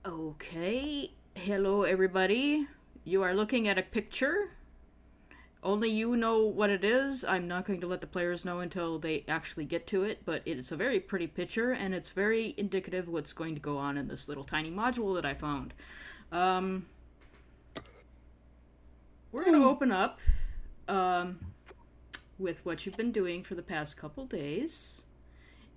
Okay. Hello, everybody. You are looking at a picture. Only you know what it is. I'm not going to let the players know until they actually get to it, but it's a very pretty picture, and it's very indicative of what's going to go on in this little tiny module that I found. Um, we're going to open up um, with what you've been doing for the past couple days.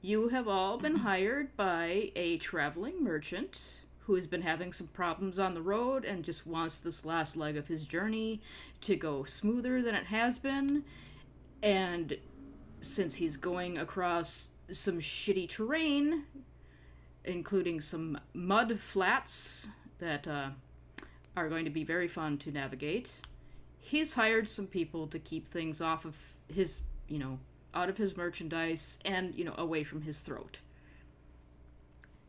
You have all been hired by a traveling merchant who has been having some problems on the road and just wants this last leg of his journey to go smoother than it has been. And since he's going across some shitty terrain, including some mud flats that are going to be very fun to navigate, he's hired some people to keep things off of his, out of his merchandise and, away from his throat.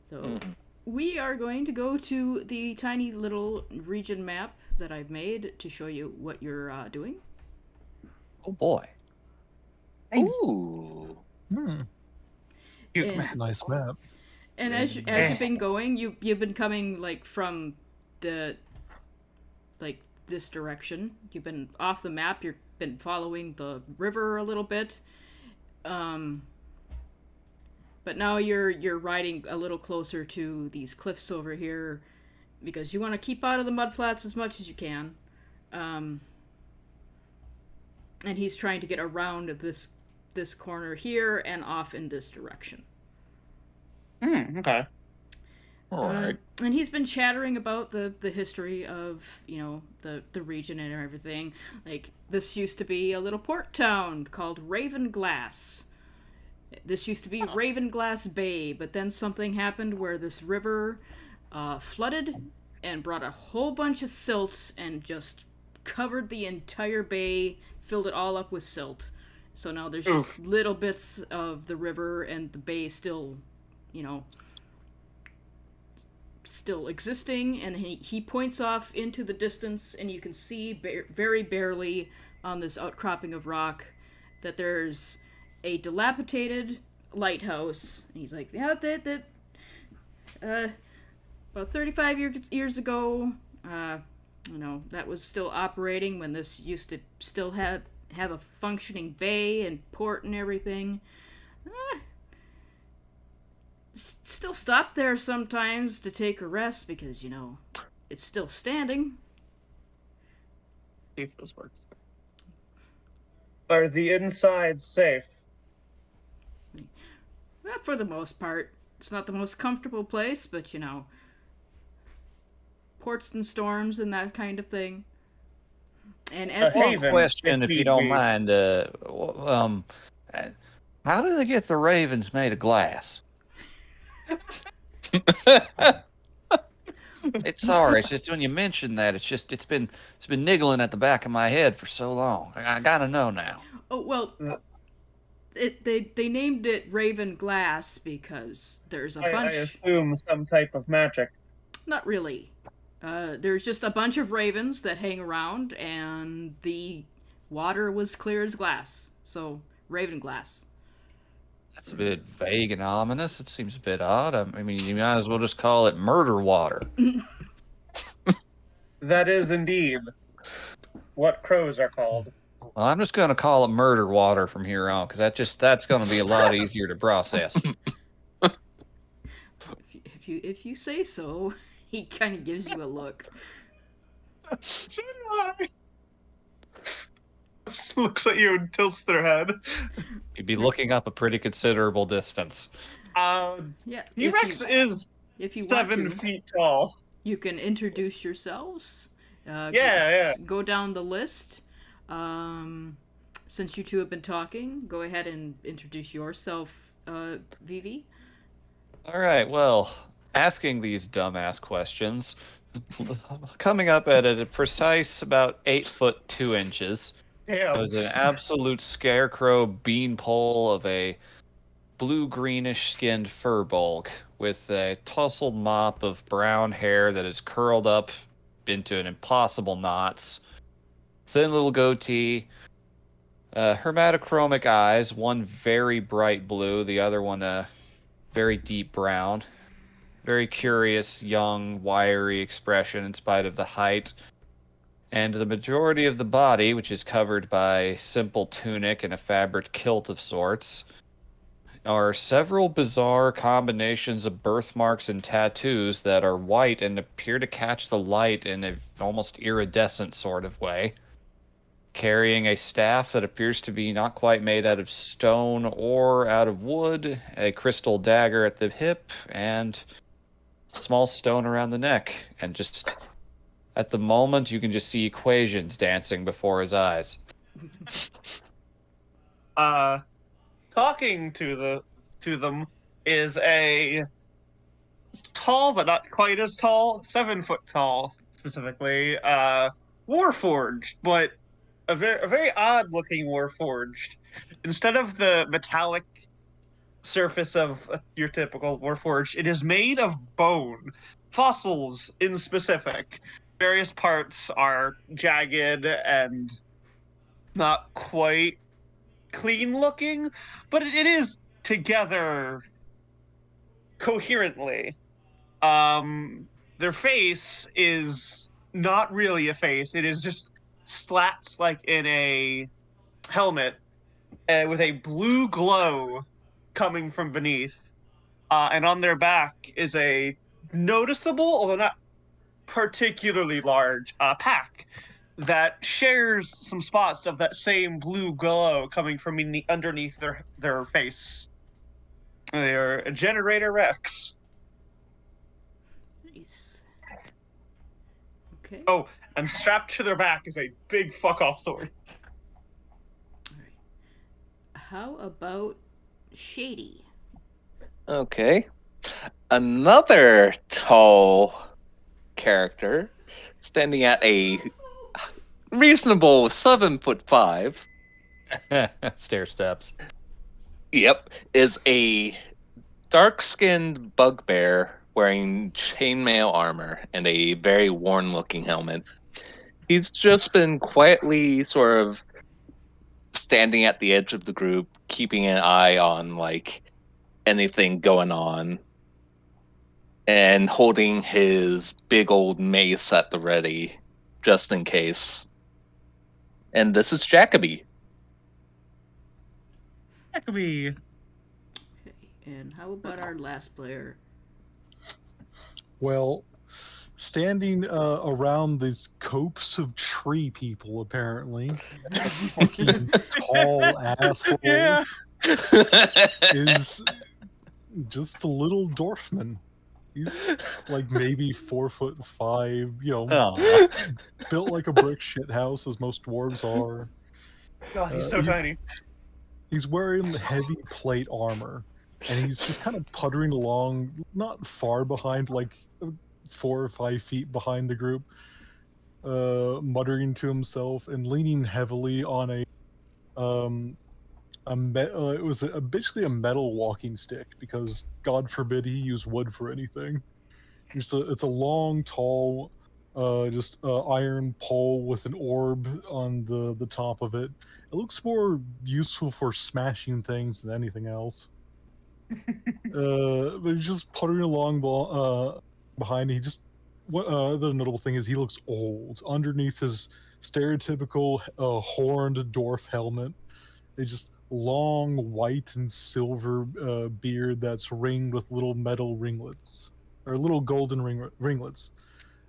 So we are going to go to the tiny little region map that I've made to show you what you're doing. Oh boy. Ooh. Cute And- map. Nice map. And as you've been going, you've been coming like from the this direction. You've been off the map. You've been following the river a little bit, but now you're riding a little closer to these cliffs over here because you want to keep out of the mud flats as much as you can. And he's trying to get around this corner here and off in this direction. Okay. All right. And he's been chattering about the history of, the region and everything. Like, this used to be a little port town called Ravenglass. This used to be Ravenglass Bay, but then something happened where this river flooded and brought a whole bunch of silt and just covered the entire bay, filled it all up with silt. So now there's just little bits of the river and the bay still, still existing, and he points off into the distance, and you can see very barely on this outcropping of rock that there's a dilapidated lighthouse. And he's like, yeah, about 35 years ago, that was still operating when this used to still have a functioning bay and port and everything. Still stop there sometimes to take a rest because, it's still standing. See if this works. Are the insides safe? For the most part. It's not the most comfortable place, but, ports and storms and that kind of thing. And as A One haven, question, if you don't indeed. mind. How do they get the ravens made of glass? It's sorry. It's just when you mention that, it's been niggling at the back of my head for so long. I gotta know now. Oh, well, they named it Raven Glass because there's a I bunch... assume some type of magic. Not really. There's just a bunch of ravens that hang around, and the water was clear as glass. So, Raven Glass. That's a bit vague and ominous. It seems a bit odd. I mean, you might as well just call it murder water. That is indeed what crows are called. Well, I'm just going to call it murder water from here on, because that's going to be a lot easier to process. If you say so, he kind of gives you a look. Looks at you and tilts their head. You'd be looking up a pretty considerable distance. Yeah. T-Rex is if you 7 want to, feet tall. you can introduce yourselves. Yeah. Go down the list. Since you two have been talking, go ahead and introduce yourself, Vivi. All right, well, asking these dumbass questions, coming up at a precise about 8'2". It was an absolute scarecrow beanpole of a blue-greenish skinned fur bulk with a tousled mop of brown hair that is curled up into an impossible knots. Thin little goatee. Hermatochromic eyes, one very bright blue, the other one very deep brown. very curious, young, wiry expression in spite of the height. And the majority of the body, which is covered by simple tunic and a fabric kilt of sorts, are several bizarre combinations of birthmarks and tattoos that are white and appear to catch the light in an almost iridescent sort of way. Carrying a staff that appears to be not quite made out of stone or out of wood, a crystal dagger at the hip, and a small stone around the neck. And just at the moment, you can just see equations dancing before his eyes. Talking to them is a tall but not quite as tall, 7 foot tall specifically, Warforged, but a very odd looking Warforged. Instead of the metallic surface of your typical Warforged, it is made of bone, fossils in specific. Various parts are jagged and not quite clean looking, but it is together coherently. Their face is not really a face. It is just slats like in a helmet with a blue glow coming from beneath. And on their back is a noticeable, although not particularly large, pack that shares some spots of that same blue glow coming from underneath their face. They're a Generator Rex. Nice. Okay. Oh, and strapped to their back is a big fuck-off sword. All right. How about Shady? Okay. Another tall character standing at a reasonable 7'5". Stair steps. Yep, is a dark-skinned bugbear wearing chainmail armor and a very worn-looking helmet. He's just been quietly sort of standing at the edge of the group, keeping an eye on, like, anything going on, and holding his big old mace at the ready, just in case. And this is Jacoby. Jacoby. Okay. And how about our last player? Well, standing around these copes of tree people, apparently, fucking tall assholes, Yeah. is just a little dwarfman. He's like maybe 4'5", Aw. built like a brick shit house, as most dwarves are. God, he's so tiny. He's wearing heavy plate armor, and he's just kind of puttering along, not far behind, like 4 or 5 feet behind the group, muttering to himself and leaning heavily on it was basically a metal walking stick, because God forbid he use wood for anything. It's a long, tall, iron pole with an orb on the top of it. It looks more useful for smashing things than anything else. But he's just puttering along behind. The other notable thing is he looks old. Underneath his stereotypical horned dwarf helmet, it's just long white and silver beard that's ringed with little metal ringlets, or little golden ringlets.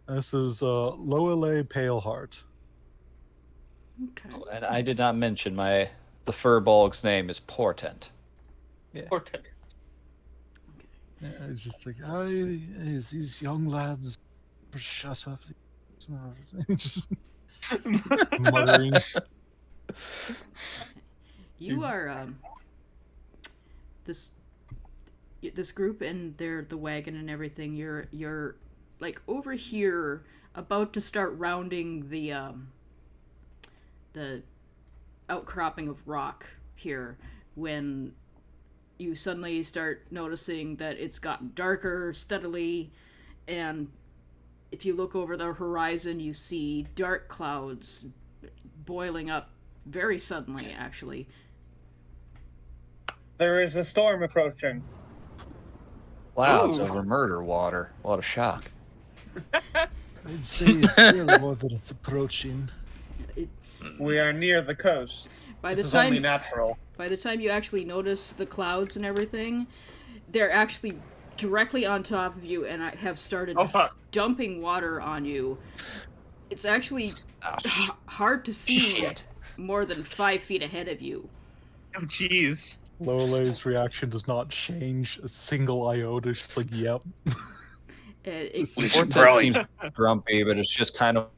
And this is Loele Paleheart. Okay. Oh, and I did not mention the furbolg's name is Portent. Portent. Yeah, it's just like, these young lads, shut up. Just muttering. You are this group and the wagon and everything. You're like over here, about to start rounding the outcropping of rock here, when you suddenly start noticing that it's gotten darker steadily, and if you look over the horizon, you see dark clouds boiling up very suddenly, actually. There is a storm approaching. Clouds Ooh. over murder water. What a shock. I'd say it's really more that it's approaching. We are near the coast. By This the is only time natural. by the time you actually notice the clouds and everything, they're actually directly on top of you and have started Oh fuck. dumping water on you. It's actually Oh, hard to see shit. more than 5 feet ahead of you. Oh jeez. Lole's reaction does not change a single iota. She's like, yep. It, We should Fortet probably seems grumpy, but it's just kind of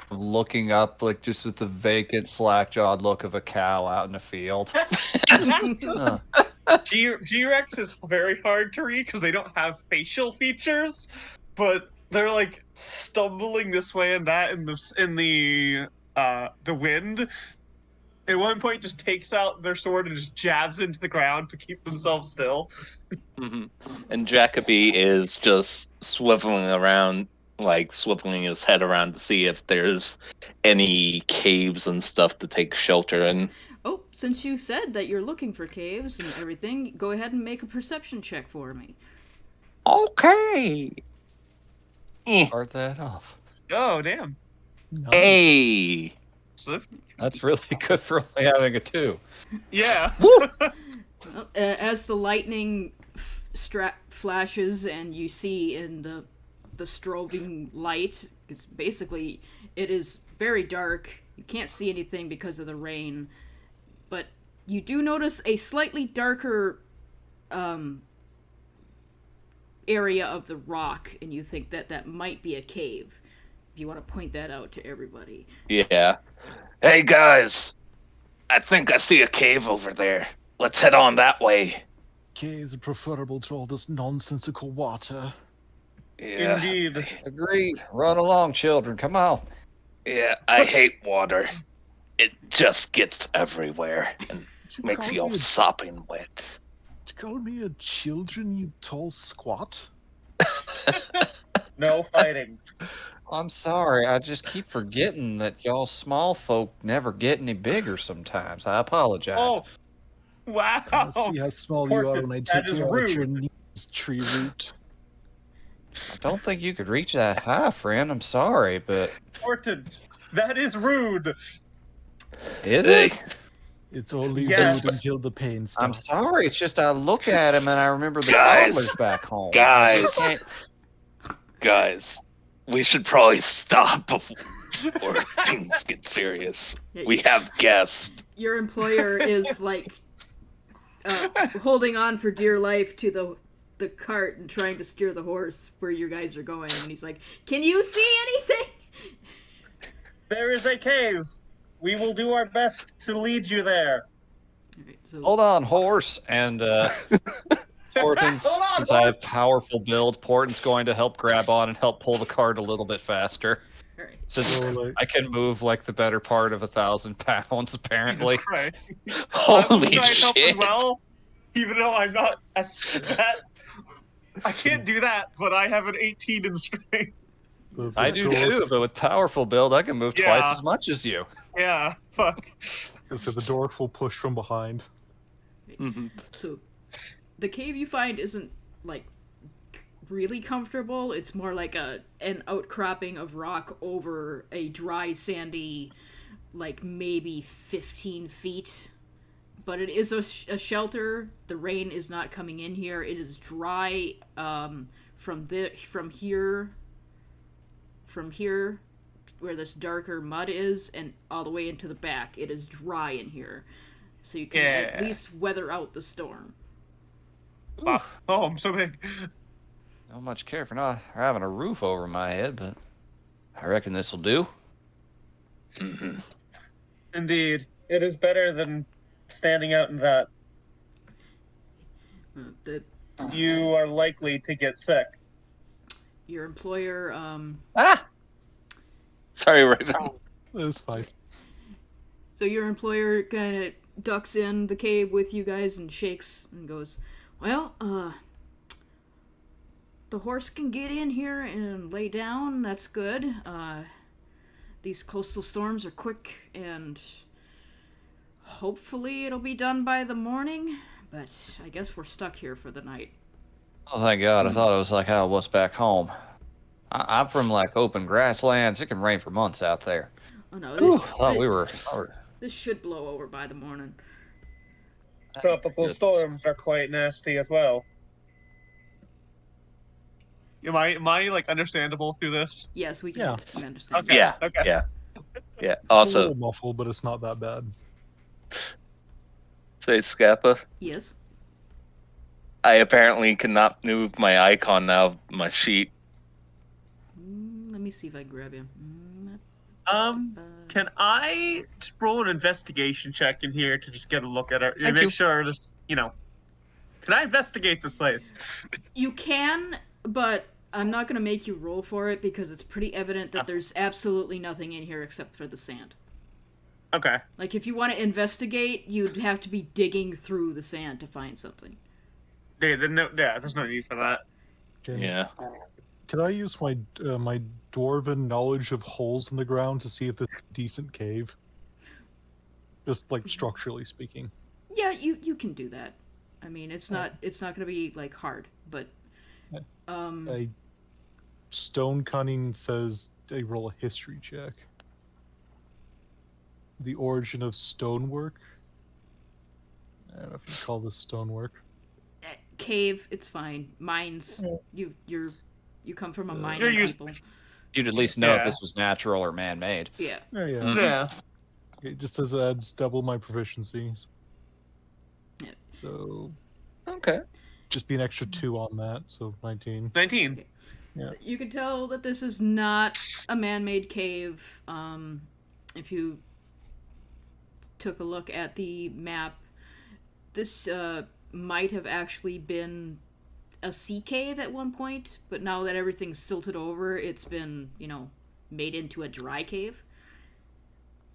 looking up, like just with the vacant, slack-jawed look of a cow out in a field. Huh. G-Rex is very hard to read because they don't have facial features, but they're like stumbling this way and that in the wind. At one point, just takes out their sword and just jabs into the ground to keep themselves still. Mhm. And Jacoby is just swiveling around, like swiveling his head around to see if there's any caves and stuff to take shelter in. Oh, since you said that you're looking for caves and everything, go ahead and make a perception check for me. Okay. Start that off. Oh damn! Nice. Hey. So, That's really good for only having a 2. yeah. Well, as the lightning flashes and you see in the strobing light, is basically it is very dark. You can't see anything because of the rain, but you do notice a slightly darker area of the rock, and you think that that might be a cave. If you want to point that out to everybody. Yeah. Hey guys, I think I see a cave over there. Let's head on that way. Caves are preferable to all this nonsensical water. Yeah. Indeed. Agreed. Run along, children. Come on. Yeah, I hate water. It just gets everywhere and makes you all sopping wet. Did you call me a children, you tall squat? No fighting. I'm sorry. I just keep forgetting that y'all small folk never get any bigger sometimes. I apologize. Oh, wow. I'll see how small you are Portent, when I that take is you out your rude. knees, tree root. I don't think you could reach that high, friend. I'm sorry, but Important. That is rude. is Hey, it? It's only Yes. rude until the pain stops. I'm sorry. It's just I look at him and I remember the Guys. toddlers back home. Guys. I can't- guys, we should probably stop before things get serious. We have guests. Your employer is like holding on for dear life to the cart and trying to steer the horse where you guys are going, and he's like, "Can you see anything?" There is a cave. We will do our best to lead you there. Alright, so Hold on, horse. And Porton's, Hold on, since I have powerful build, Porton's going to help grab on and help pull the cart a little bit faster. alright. Since I can move like the better part of 1,000 pounds, apparently. Right. Holy I'm trying to help as shit. well, even though I'm not as that. I can't do that, but I have an 18 in strength. The I do dwarf- too, but with powerful build, I can move twice Yeah. as much as you. Yeah, fuck. So the dwarf will push from behind. So the cave you find isn't like really comfortable. It's more like an outcropping of rock over a dry, sandy, like maybe 15 feet. But it is a shelter. The rain is not coming in here. It is dry from here where this darker mud is and all the way into the back. It is dry in here. So you can at Yeah. least weather out the storm. Fuck. Oh, I'm so big. Not much care for not having a roof over my head, but I reckon this'll do. Indeed. It is better than standing out in that. The You are likely to get sick. Your employer, Ah! Sorry, Raven. That's fine. so your employer kind of ducks in the cave with you guys and shakes and goes, "Well, the horse can get in here and lay down. That's good. These coastal storms are quick, and hopefully it'll be done by the morning. But I guess we're stuck here for the night." Oh, thank God. I thought it was like how it was back home. I'm from like open grasslands. It can rain for months out there. Oh no, Whew, this, thought we this, were. this should blow over by the morning. Tropical storms are quite nasty as well. Am I like understandable through this? Yes, we can Yeah. understand. Okay. Yeah. Okay. Yeah. Yeah. It's a Also, little muffled, but it's not that bad. say Scappa. Yes. I apparently cannot move my icon now of my sheet. Let me see if I can grab you. Can I just roll an investigation check in here to just get a look at it and Thank make you. sure that, can I investigate this place? You can, but I'm not going to make you roll for it because it's pretty evident that there's absolutely nothing in here except for the sand. Okay. Like, if you want to investigate, you'd have to be digging through the sand to find something. There's no need for that. Yeah. Could I use my my dwarven knowledge of holes in the ground to see if this is a decent cave? Just like structurally speaking. Yeah, you can do that. I mean, it's not going to be like hard, but Stone cunning says they roll a history check. The origin of stonework. I don't know if you call this stonework. cave, it's fine. Mines, you come from a mining You're used- people. You'd at least know if Yeah. this was natural or man-made. Yeah. Yeah, yeah. Mhm. Yeah. It just says it adds double my proficiency. Yeah. So Okay. just be an extra 2 on that, so 19. 19. You can tell that this is not a man-made cave. If you took a look at the map, this might have actually been a sea cave at one point, but now that everything's silted over, it's been, made into a dry cave.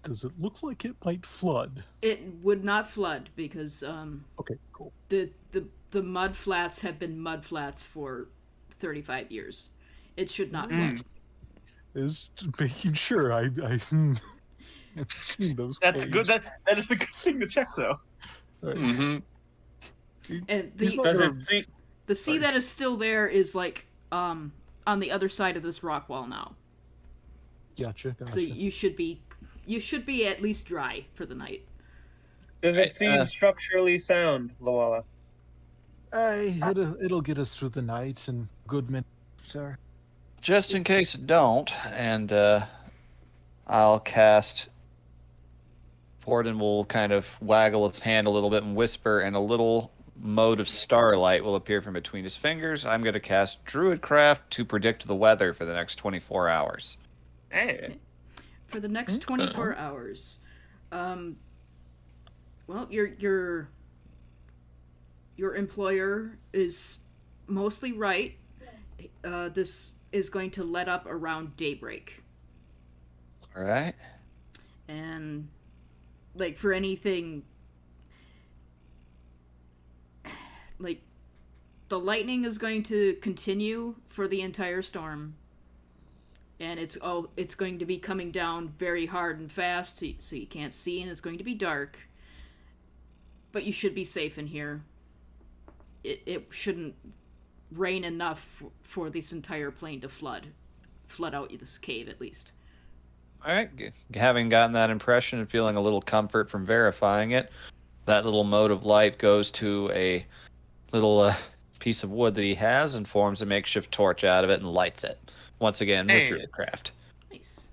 Does it look like it might flood? It would not flood because Okay, cool. the mud flats have been mud flats for 35 years. It should not flood. Is making sure I've seen those That's caves. good. That is a good thing to check, though. Right. Mm-hmm. And He's not Does gonna- it see? the sea Sorry. that is still there is like on the other side of this rock wall now. Gotcha. So you should be at least dry for the night. Does it seem structurally sound, Luala? It'll get us through the night and good minute, sir. Just in case it don't, and I'll cast. Forden will kind of waggle its hand a little bit and whisper, and a little mode of starlight will appear from between his fingers. I'm going to cast Druidcraft to predict the weather for the next 24 hours. Hey. For the next 24 hours. Well, your employer is mostly right. This is going to let up around daybreak. All right. And like for anything like the lightning is going to continue for the entire storm, and it's going to be coming down very hard and fast, so you can't see, and it's going to be dark, but you should be safe in here. It shouldn't rain enough for this entire plane to flood out this cave at least. All right. Having gotten that impression and feeling a little comfort from verifying it, that little mode of light goes to a little piece of wood that he has and forms a makeshift torch out of it and lights it. Once again, with Druidcraft. Nice.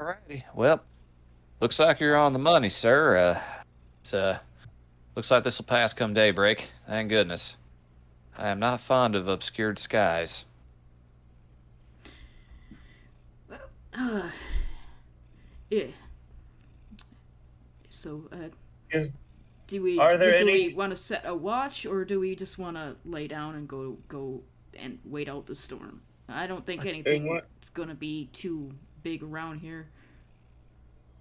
Alrighty. Well, looks like you're on the money, sir. Looks like this will pass come daybreak. Thank goodness. I am not fond of obscured skies. Yeah. So, Is do we Are there do any- we want to set a watch, or do we just want to lay down and go and wait out the storm? I don't think anything's going to be too big around here.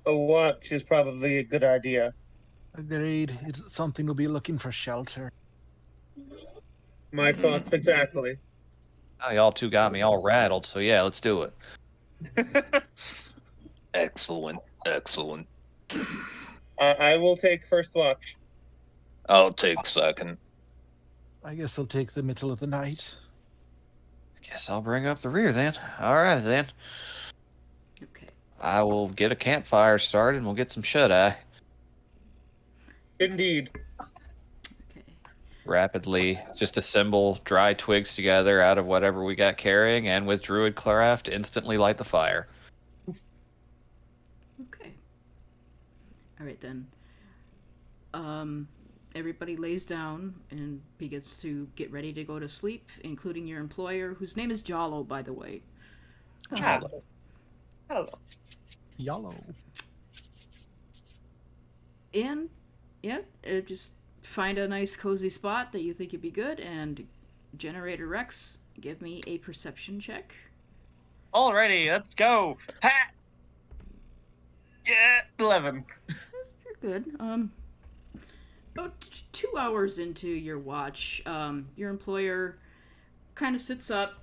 a watch is probably a good idea. Agreed. It's something to be looking for shelter. My thoughts exactly. Oh, y'all two got me all rattled, so yeah, let's do it. Excellent. Excellent. I will take first watch. I'll take second. I guess I'll take the middle of the night. Guess I'll bring up the rear then. All right, then. Okay. I will get a campfire started and we'll get some shut-eye. Indeed. Okay. Rapidly just assemble dry twigs together out of whatever we got carrying, and with Druidcraft, instantly light the fire. Okay. All right then. Everybody lays down and begins to get ready to go to sleep, including your employer, whose name is Jalo, by the way. Hello. Hello. Yellow. And yeah, just find a nice cozy spot that you think would be good, and Generator Rex, give me a perception check. Alrighty, let's go. Ha! Yeah, 11. You're good. About 2 hours into your watch, your employer kind of sits up,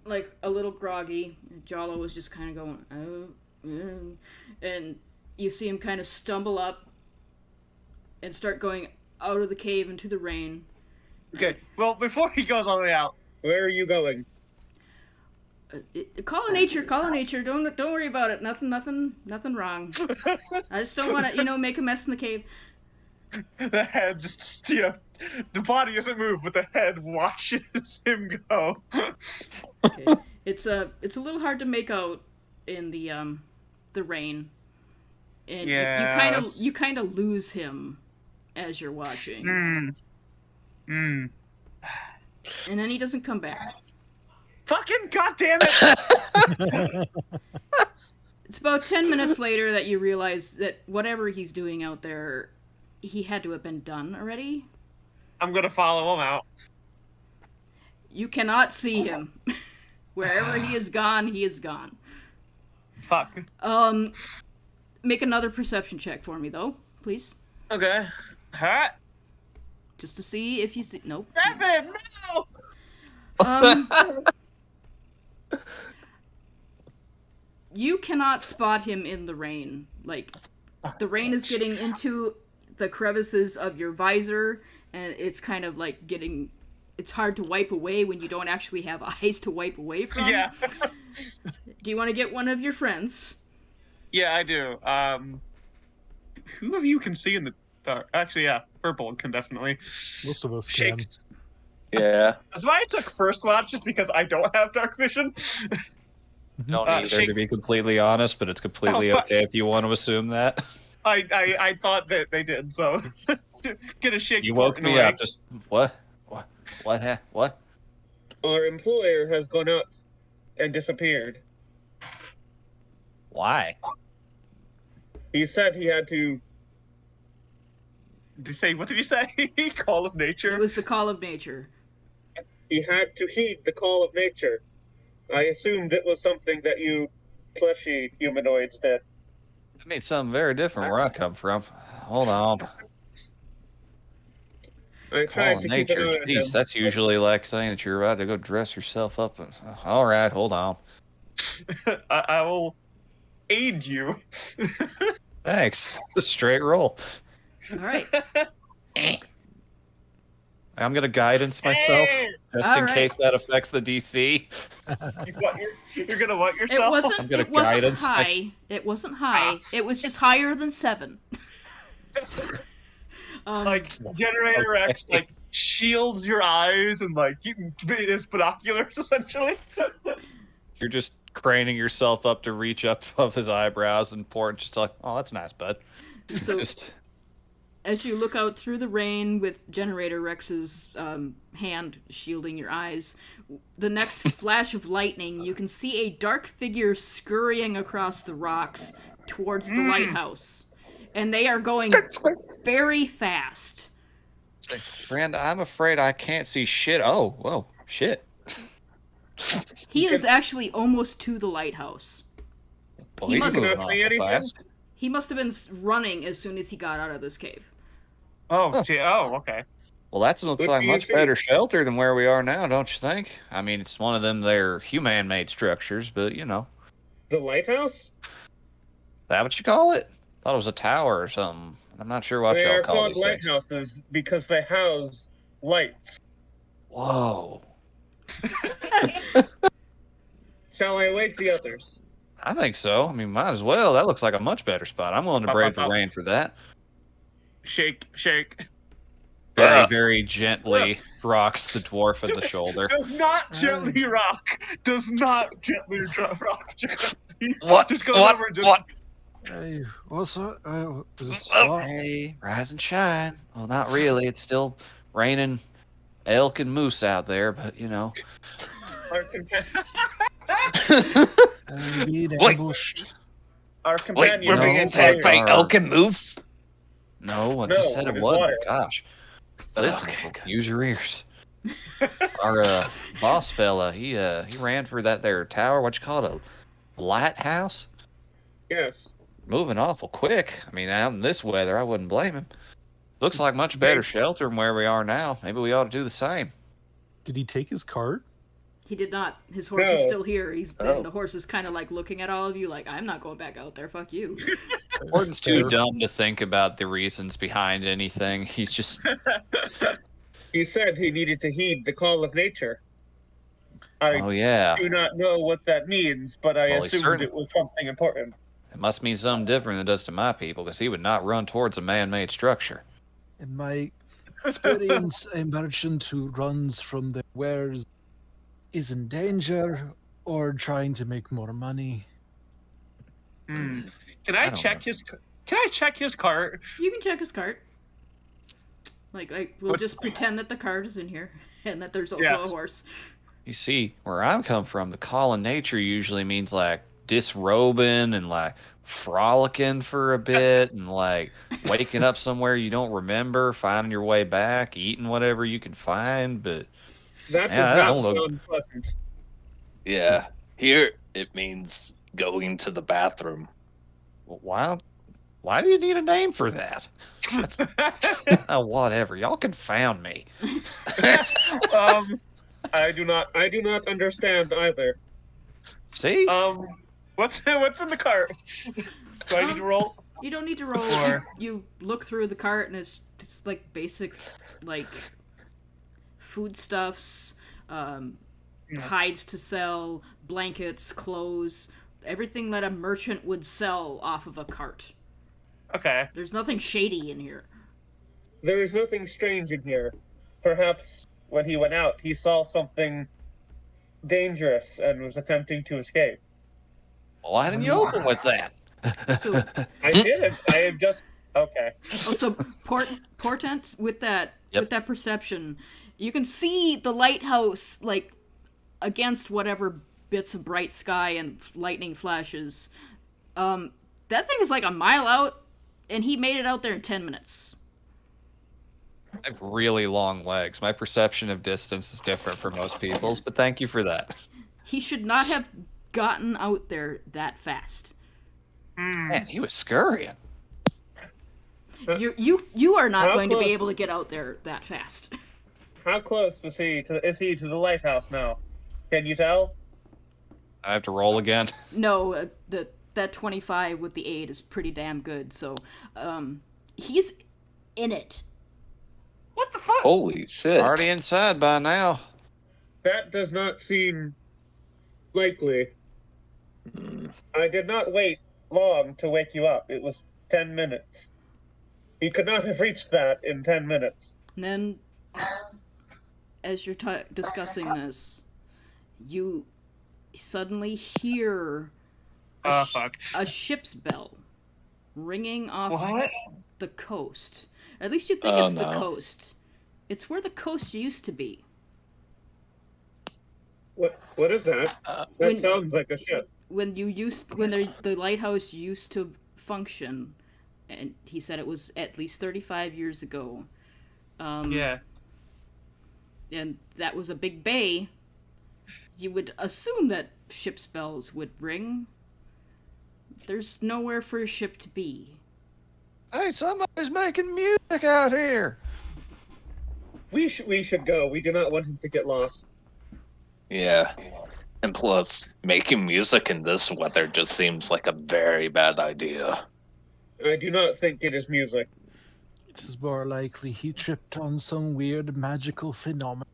like a little groggy. Jalo was just kind of going, and you see him kind of stumble up and start going out of the cave into the rain. Okay, well, before he goes all the way out, where are you going? Call of nature. Don't worry about it. Nothing wrong. I just don't want to, make a mess in the cave. The head just, the body doesn't move, but the head watches him go. Okay. It's a little hard to make out in the rain, and Yeah. you kind of lose him as you're watching, and then he doesn't come back. Fucking goddamn it! It's about 10 minutes later that you realize that whatever he's doing out there, he had to have been done already. I'm gonna follow him out. You cannot see him. Wherever he is gone, he is gone. Fuck. Make another perception check for me, though, please. Okay. Hot. Just to see if you see... Nope. 7! No! You cannot spot him in the rain. Like, the rain is getting into the crevices of your visor, and it's kind of like getting... It's hard to wipe away when you don't actually have eyes to wipe away from. Yeah. Do you want to get one of your friends? Yeah, I do. Who of you can see in the dark? Actually, yeah, Purple can definitely. Most of us Shake. can. Yeah. That's why I took first watch, just because I don't have dark vision. Don't either, Shake- to be completely honest, but it's completely Oh, fuck. okay if you want to assume that. I thought that they did, so get a shake. You woke me up. Just what? What? Our employer has gone out and disappeared. Why? He said he had to. Did you say, what did you say? Call of nature? It was the call of nature. He had to heed the call of nature. I assumed it was something that you fleshy humanoids did. It means something very different where I come from. Hold on. I Call tried of to keep an nature. eye on him. Jeez, that's usually like saying that you're about to go dress yourself up. All right, hold on. I will aid you. Thanks. Straight roll. All right. I'm gonna guidance myself Hey! just All in right. case that affects the DC. You're gonna what It yourself? I'm wasn't. gonna It wasn't guidance my- high. It wasn't high. It was just higher than 7. Like Generator X, like shields your eyes and like it is binoculars essentially. You're just craning yourself up to reach up above his eyebrows and pour just like, oh, that's nice, bud. So Just as you look out through the rain with Generator Rex's hand shielding your eyes, the next flash of lightning, you can see a dark figure scurrying across the rocks towards the lighthouse. And they are going very fast. friend, I'm afraid I can't see shit. Oh, whoa, shit. He is actually almost to the lighthouse. Well, He he's must moving not see awful anything. fast. He must have been running as soon as he got out of this cave. Oh, gee, oh, okay. Well, that looks What like do you much see? better shelter than where we are now, don't you think? I mean, it's one of them they're human-made structures, but you know, The lighthouse? is that what you call it? Thought it was a tower or something. I'm not sure what They y'all are call called these things. lighthouses because they house lights. Whoa. Shall I wake the others? I think so. I mean, might as well. That looks like a much better spot. I'm willing to Up, brave up, the up. rain for that. Shake, shake. Very gently rocks the dwarf at the shoulder. Does not gently rock. Does not gently rock. What? Just goes What? over and just. What? Hey, what's that? Is this Hey, rise and shine. Well, not really. It's still raining elk and moose out there, but you know. Our, compa- being Wait. ambushed? our Wait, companion. we're No, being is attacked by our- elk and moose? No, I No, just said it it was wasn't. water. Gosh. Listen, Okay, good. use your ears. Our boss fella, he ran for that there tower. What you call it? A lighthouse? Yes. Moving awful quick. I mean, out in this weather, I wouldn't blame him. Looks like much better shelter than where we are now. Maybe we ought to do the same. Did he take his cart? He did not. His horse is No. still here. Oh. And the horse is kind of like looking at all of you like, I'm not going back out there. Fuck you. Gordon's too dumb to think about the reasons behind anything. He's just He said he needed to heed the call of nature. I oh yeah. do not know what that means, but I Well, he assumed certain- it was something important. It must mean something different than it does to my people, because he would not run towards a man-made structure. In my experience, a merchant who runs from their wares is in danger or trying to make more money. Can I I don't check know. his? Can I check his cart? You can check his cart. Like we'll What's- just pretend that the cart is in here and that there's also Yeah. a horse. You see, where I'm come from, the call of nature usually means like disrobing and like frolicking for a bit and like waking up somewhere you don't remember, finding your way back, eating whatever you can find. But That Yeah, I does don't not know. sound pleasant. Yeah. Here, it means going to the bathroom. why do you need a name for that? Whatever. Y'all confound me. I do not understand either. See? What's in the cart? Do I need to roll? You don't need to roll. Or- You look through the cart and it's like basic like foodstuffs, hides to sell, blankets, clothes, everything that a merchant would sell off of a cart. Okay. There's nothing shady in here. There is nothing strange in here. Perhaps when he went out, he saw something dangerous and was attempting to escape. Why didn't you open with that? So I didn't. I am just okay. so portents with that Yep. with that perception, you can see the lighthouse like against whatever bits of bright sky and lightning flashes. That thing is like a mile out, and he made it out there in 10 minutes. I have really long legs. My perception of distance is different for most people's, but thank you for that. He should not have gotten out there that fast. Man, he was scurrying. You are not How going to close- be able to get out there that fast. How close is he to the lighthouse now? Can you tell? I have to roll again. No, that 25 with the 8 is pretty damn good. So, he's in it. What the fuck? Holy shit. Already inside by now. That does not seem likely. I did not wait long to wake you up. It was 10 minutes. He could not have reached that in 10 minutes. And then, as you're discussing this, you suddenly hear Fuck. a ship's bell ringing off What? the coast. At least you think Oh, it's the no. coast. It's where the coast used to be. What is that? Uh, That when- sounds like a ship. When the lighthouse used to function, and he said it was at least 35 years ago. Yeah. And that was a big bay. You would assume that ship's bells would ring. There's nowhere for a ship to be. Hey, somebody's making music out here. We should go. We do not want him to get lost. Yeah. And plus, making music in this weather just seems like a very bad idea. I do not think it is music. It is more likely he tripped on some weird magical phenomenon.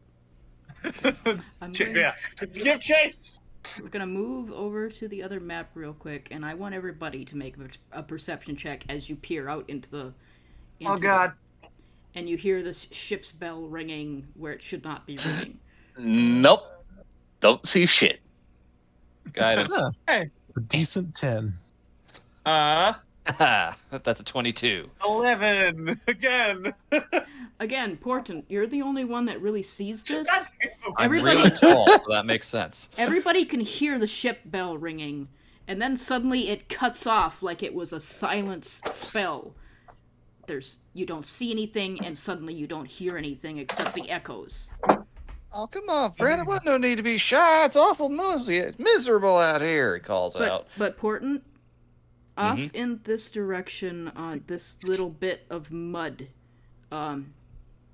I'm going, Yeah, give chase. We're gonna move over to the other map real quick, and I want everybody to make a perception check as you peer out into the. Oh God. And you hear this ship's bell ringing where it should not be ringing. Nope. Don't see shit. Guidance. A decent 10. That's a 22. 11 again. Again, Portent, you're the only one that really sees this. I'm Everybody- really tall, so that makes sense. Everybody can hear the ship bell ringing, and then suddenly it cuts off like it was a silence spell. You don't see anything, and suddenly you don't hear anything except the echoes. Oh, come on, Fred. There wasn't no need to be shy. It's awful miserable out here, he calls out. But Portent, off in this direction, on this little bit of mud,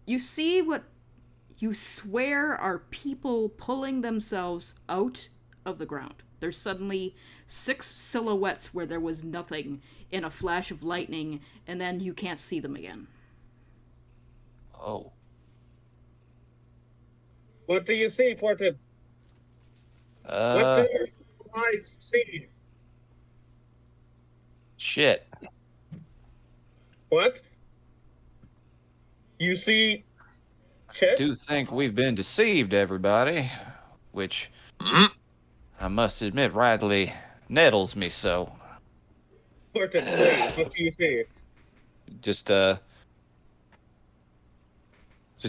you see what you swear are people pulling themselves out of the ground. There's suddenly 6 silhouettes where there was nothing in a flash of lightning, and then you can't see them again. Oh. What do you see, Portent? What do your eyes see? Shit. What? You see shit? I do think we've been deceived, everybody, which I must admit rightly nettles me so. Portent, please, what do you see? Just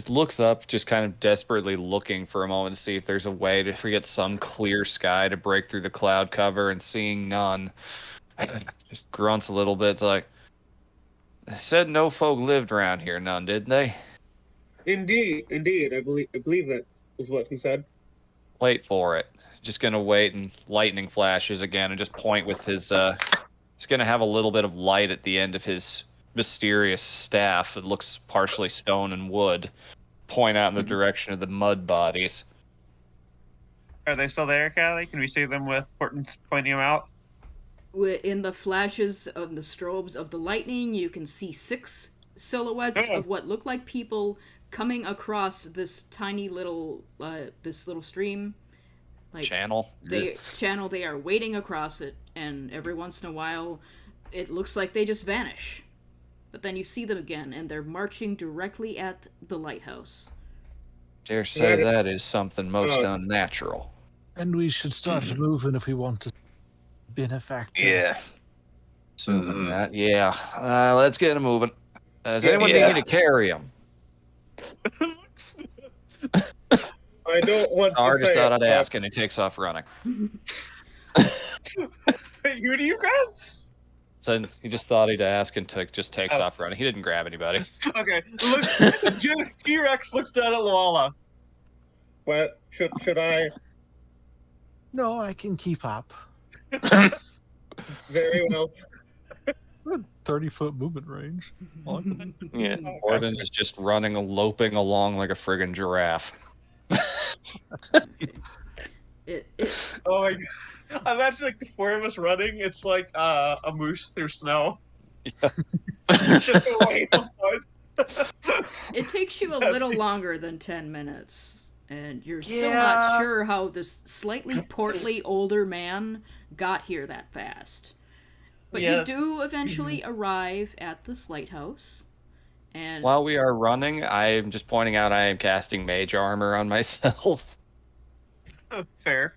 looks up, just kind of desperately looking for a moment to see if there's a way to get some clear sky to break through the cloud cover, and seeing none, just grunts a little bit. It's like, they said no folk lived around here, none, didn't they? Indeed. I believe that is what he said. Wait for it. Just gonna wait, and lightning flashes again, and just point with his. He's gonna have a little bit of light at the end of his mysterious staff that looks partially stone and wood. Point out in the direction of the mud bodies. Are they still there, Callie? Can we see them with Portent pointing them out? In the flashes of the strobes of the lightning, you can see 6 silhouettes of what look like people coming across this tiny little stream. Like Channel. They are wading across it, and every once in a while it looks like they just vanish. But then you see them again, and they're marching directly at the lighthouse. Dare say that is something most unnatural. And we should start moving if we want to benefactor. Yeah. Assuming that, yeah. Let's get him moving. Does anyone need me to carry him? I don't want I to just say thought it, I'd ask, and he takes off running. Who do you grab? So he just thought he'd ask, and just takes off running. He didn't grab anybody. Okay. T-Rex looks down at Luala. What? Should I? No, I can keep up. Very well. 30-foot movement range. Yeah. Gordon is just running, loping along like a friggin' giraffe. Oh my God. I imagine like the 4 of us running. It's like a moose through snow. Yeah. Just away from mud. It takes you a little longer than 10 minutes, and you're still not sure how this slightly portly older man got here that fast. But you do eventually arrive at this lighthouse, and While we are running, I am just pointing out I am casting mage armor on myself. Fair.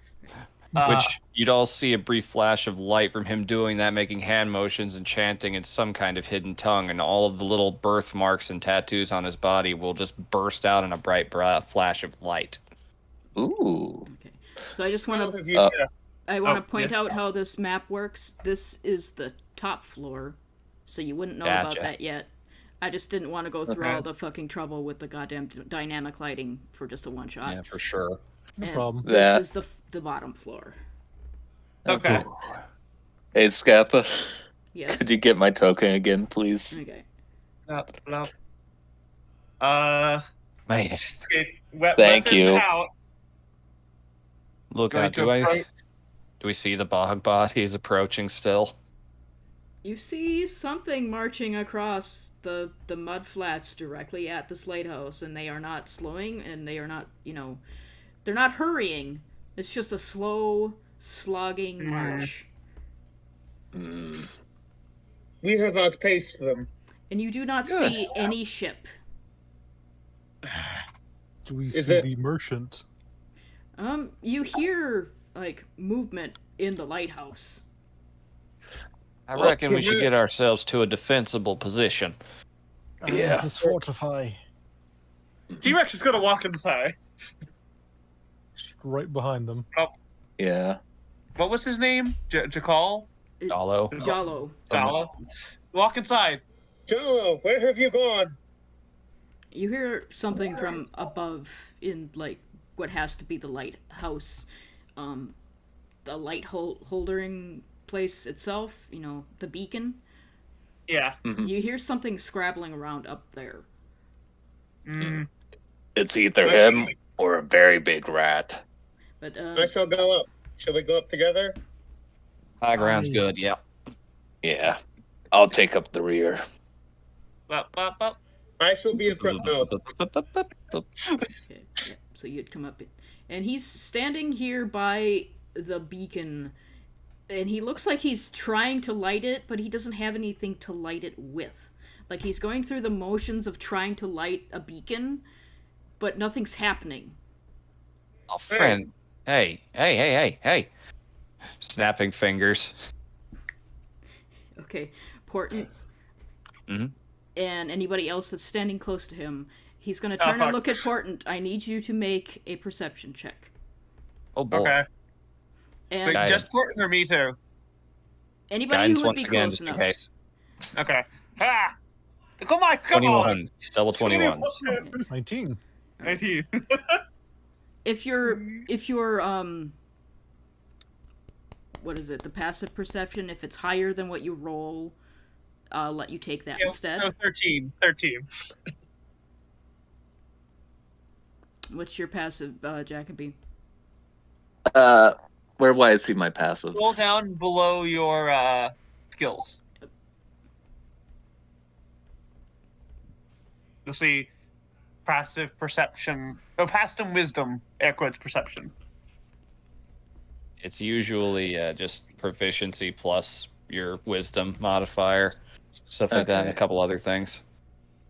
Which you'd all see a brief flash of light from him doing that, making hand motions and chanting in some kind of hidden tongue, and all of the little birthmarks and tattoos on his body will just burst out in a bright flash of light. Ooh. okay. So I just want How to have you guessed? I want to point out how this map works. This is the top floor, so you wouldn't know about Gotcha. that yet. I just didn't want to go through Okay. all the fucking trouble with the goddamn dynamic lighting for just a one shot. Yeah, for sure. No And problem. This Yeah. is the bottom floor. Okay. Hey, Scatha, Yes. could you get my token again, please? Okay. No. Man, Okay, Thank weapons you. Out. look Going out. to Do approach- we see the bog bodies approaching still? You see something marching across the mud flats directly at this lighthouse, and they are not slowing, and they are not, they're not hurrying. It's just a slow, slogging march. Mm. We have outpaced them. And you do not see any ship. Do we Is see it- the merchant? You hear, like, movement in the lighthouse. I reckon we should get ourselves to a defensible position. Yeah. Let's fortify. T-Rex is gonna walk inside. Just right behind them. Yeah. What was his name? Jakal? Jalo. Jalo. Dala? Walk inside. Joe, where have you gone? You hear something from above in, like, what has to be the lighthouse, the light holding place itself, the beacon. Yeah. Mhm. You hear something scrabbling around up there. Mm. It's either him or a very big rat. But, I shall go up. Shall we go up together? High ground's Aye. good, yeah. Yeah. I'll take up the rear. Up, up, up. I shall be in front. No. okay, yeah, so you'd come up, and he's standing here by the beacon, and he looks like he's trying to light it, but he doesn't have anything to light it with. Like, he's going through the motions of trying to light a beacon, but nothing's happening. Oh, friend. Hey. Snapping fingers. Okay, Portent. Mhm. And anybody else that's standing close to him, he's going to turn and fuck. look at Portent. I need you to make a perception check. Oh, boy. Okay. And Wait, Guidance. just Portland or me too? anybody Guidance who would once be again, close just in enough. case. Okay. Ah! Come on, 21. Double 21s. 19. 19. If you're what is it, the passive perception, if it's higher than what you roll, I'll let you take that instead. No, 13. 13. What's your passive, Jacoby? Where will I see my passive? Roll down below your skills. You'll see passive perception. Oh, passive wisdom, air quotes perception. It's usually just proficiency plus your wisdom modifier. Stuff like that and a Okay. couple other things.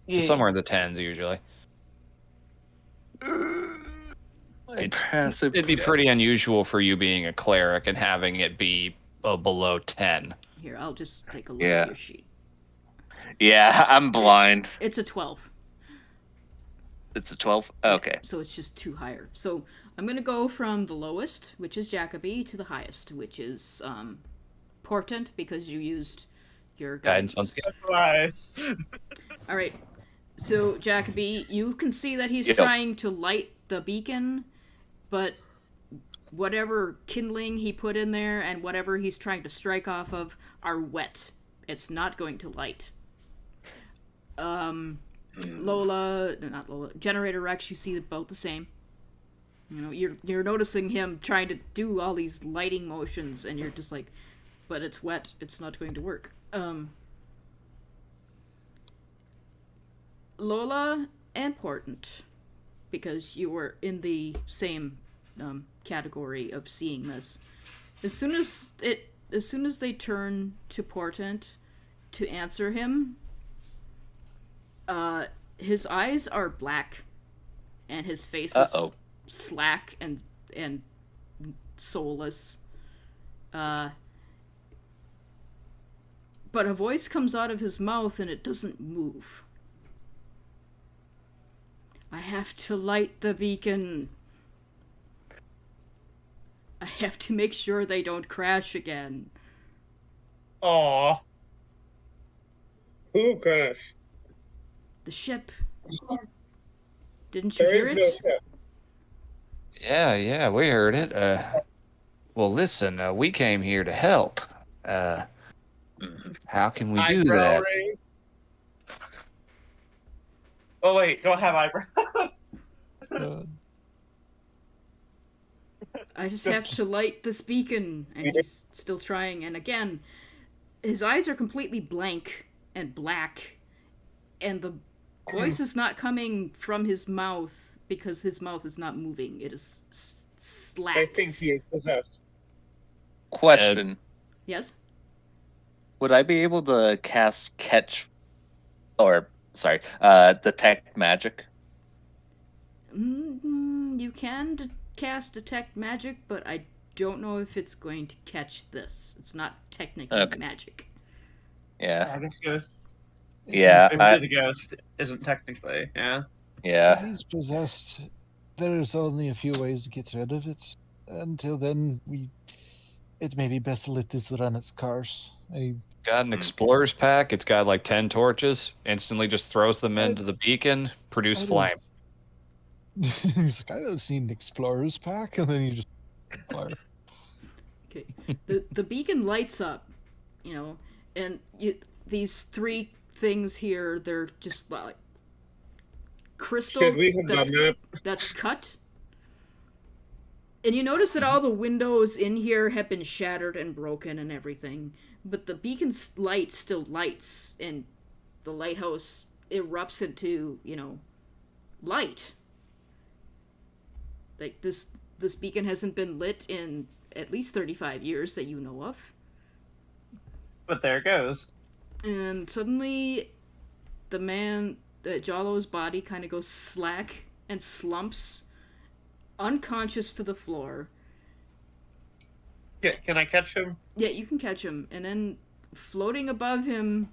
Yeah. Somewhere in the 10s, usually. My It's- passive. It'd be pretty unusual for you being a cleric and having it be below 10. Here, I'll just take a look Yeah. at your sheet. Yeah, I'm blind. It's a 12. It's a 12? Okay. So it's just 2 higher. So I'm going to go from the lowest, which is Jacoby, to the highest, which is Portent, because you used your Guidance guidance. on skill. Nice. All right. So Jacoby, you can see that he's Yep. trying to light the beacon, but whatever kindling he put in there and whatever he's trying to strike off of are wet. It's not going to light. Not Lola, Generator Rex, you see both the same. You're noticing him trying to do all these lighting motions, and you're just like, but it's wet. It's not going to work. Lola and Portent, because you were in the same category of seeing this. As soon as they turn to Portent to answer him, his eyes are black, and his face is slack and soulless. But a voice comes out of his mouth, and it doesn't move. I have to light the beacon. I have to make sure they don't crash again. Aw. Who crashed? The ship. Didn't you There hear is it? no ship. Yeah, we heard it. Well, listen, we came here to help. How can we do Eyebrow that? raise. Oh wait, don't have eyebrow. I just have to light this beacon, and he's still trying. And again, his eyes are completely blank and black, and the voice is not coming from his mouth because his mouth is not moving. It is slack. I think he is possessed. Question. Yes? Would I be able to cast detect magic? You can cast detect magic, but I don't know if it's going to catch this. It's not technically magic. Yeah. I guess ghost. Yeah. Maybe the ghost isn't technically. Yeah. If Yeah. he's possessed, there's only a few ways to get rid of it. Until then, it may be best to let this run its course. Got an explorer's pack. It's got like 10 torches. Instantly just throws them into the beacon. Produce flame. He's like, I don't need an explorer's pack, and then you just fire. Okay. The beacon lights up, and these 3 things here, they're just like crystal Should we have done that? that's cut. And you notice that all the windows in here have been shattered and broken and everything, but the beacon's light still lights, and the lighthouse erupts into, light. Like, this beacon hasn't been lit in at least 35 years that you know of. But there it goes. And suddenly, Jalo's body kind of goes slack and slumps, unconscious to the floor. Yeah, can I catch him? Yeah, you can catch him. And then floating above him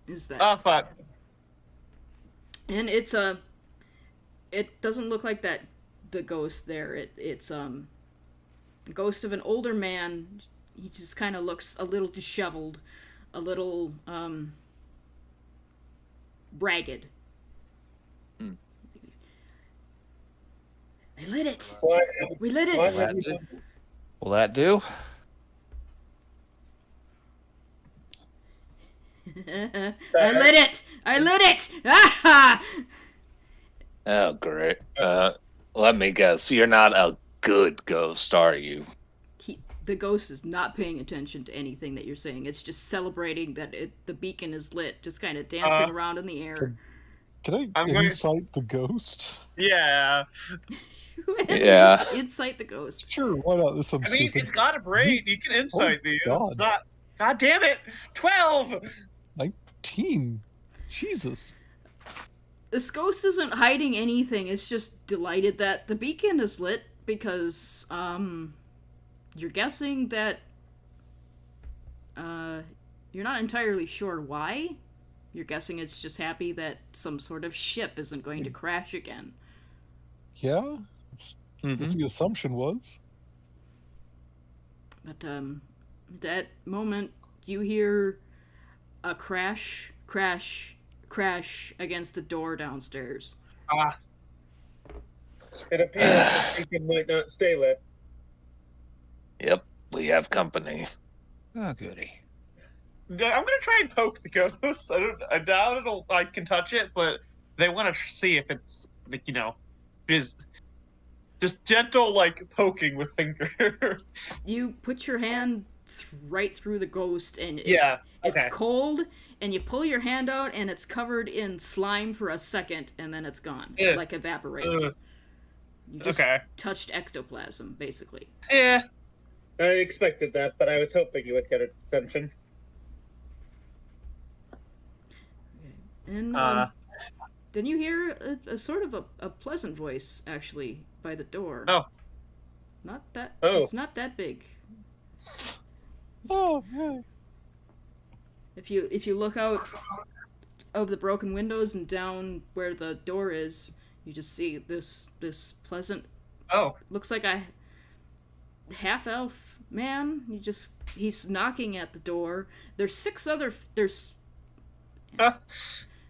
is that. Oh, fuck. And it doesn't look like the ghost there. It's the ghost of an older man. He just kind of looks a little disheveled, a little ragged. I lit it. We lit it. Will that do? I lit it. I lit it. Ah! Oh, great. Let me guess. You're not a good ghost, are you? The ghost is not paying attention to anything that you're saying. It's just celebrating that the beacon is lit, just kind of dancing around in the air. Can I insight the ghost? Yeah. Yeah. Insight the ghost. Sure, why not? This sounds stupid. It's got a brain. You can insight these. God. It's not. God damn it! 12. 19. Jesus. This ghost isn't hiding anything. It's just delighted that the beacon is lit because you're guessing that you're not entirely sure why. You're guessing it's just happy that some sort of ship isn't going to crash again. Yeah, that's what the assumption was. But that moment, you hear a crash against the door downstairs. It appears that beacon might not stay lit. Yep, we have company. Oh, goody. I'm gonna try and poke the ghost. I doubt I can touch it, but they want to see if it's just gentle poking with finger. You put your hand right through the ghost, and it's cold, and you pull your hand out, and it's covered in slime for a second, and then it's gone. It evaporates. You just touched ectoplasm, basically. Yeah. I expected that, but I was hoping you would get attention. And then you hear a sort of a pleasant voice, actually, by the door. Oh. Not that. Oh. It's not that big. Oh, yeah. If you look out of the broken windows and down where the door is, you just see this pleasant. Oh. Looks like a half elf man. He's knocking at the door. There's six other.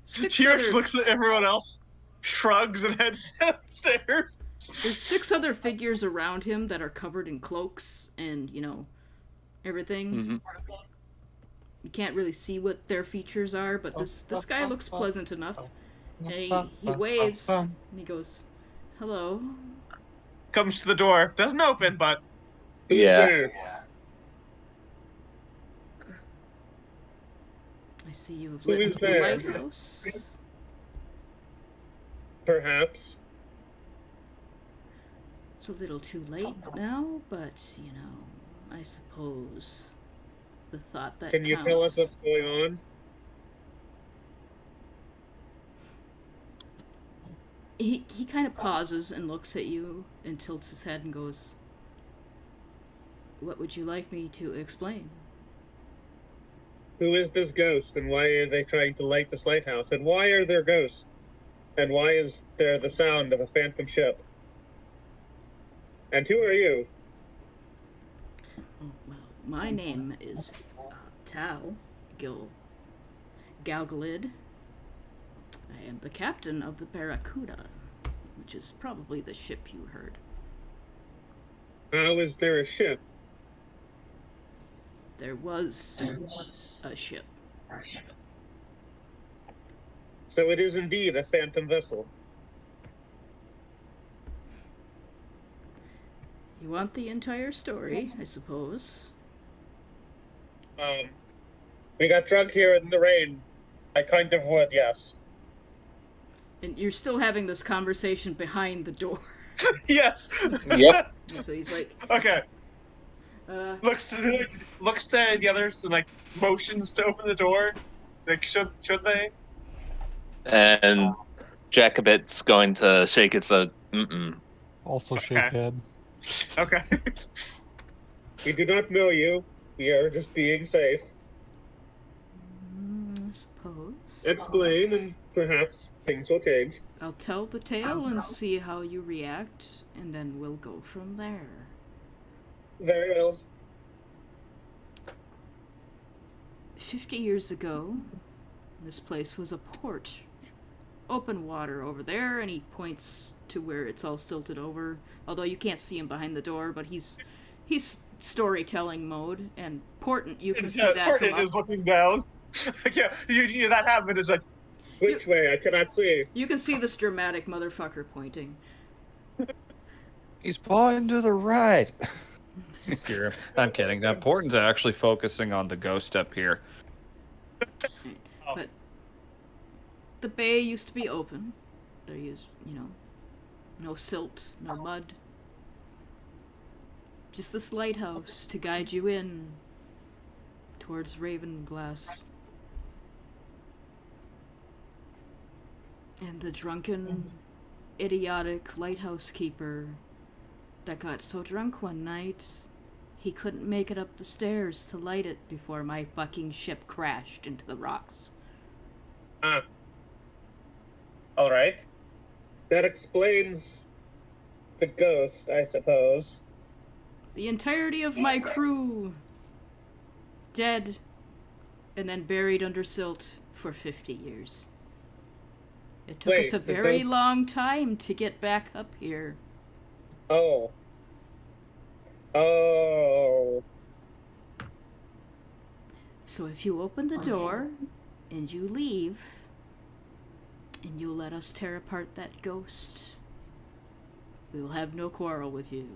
Cheers looks at everyone else, shrugs, and heads downstairs. There's 6 other figures around him that are covered in cloaks and, everything. Mm-hmm. You can't really see what their features are, but this guy looks pleasant enough. And he waves, and he goes, hello. Comes to the door. Doesn't open, but... Yeah. see you've Who lit is the there? lighthouse. Perhaps. It's a little too late now, but, you know, I suppose the thought that Can you counts. tell us what's going on? He kind of pauses and looks at you and tilts his head and goes, "What would you like me to explain?" Who is this ghost, and why are they trying to light this lighthouse? And why are there ghosts? And why is there the sound of a phantom ship? And who are you? Oh, well, my name is Tao Galgalid. I am the captain of the Barracuda, which is probably the ship you heard. How is there a ship? There was a ship. So it is indeed a phantom vessel. You want the entire story, I suppose. We got drunk here in the rain. I kind of would, yes. And you're still having this conversation behind the door. Yes. Yep. So he's like, Okay. uh, Looks to the others and like motions to open the door. Like should they? And Jacobit's going to shake his mm-mm. Also shake Okay. head. Okay. We do not know you. We are just being safe. I suppose. Explain, and perhaps things will change. I'll tell the tale and see how you react, and then we'll go from there. Very well. 50 years ago, this place was a port. Open water over there, and he points to where it's all silted over. Although you can't see him behind the door, but he's storytelling mode, and Portent, you can see that from Portent is up. looking down. Yeah, you that happened. It's like Which way? I cannot see. You can see this dramatic motherfucker pointing. He's pointing to the right. I'm kidding. Now, Portent's actually focusing on the ghost up here. But the bay used to be open. There used, no silt, no mud. Just this lighthouse to guide you in towards Ravenglass. And the drunken, idiotic lighthouse keeper that got so drunk one night he couldn't make it up the stairs to light it before my fucking ship crashed into the rocks. All right. That explains the ghost, I suppose. The entirety of my crew dead and then buried under silt for 50 years. It took us a Wait, the very ghost- long time to get back up here. Oh. Oh. So if you open the door and you leave and you let us tear apart that ghost, we will have no quarrel with you.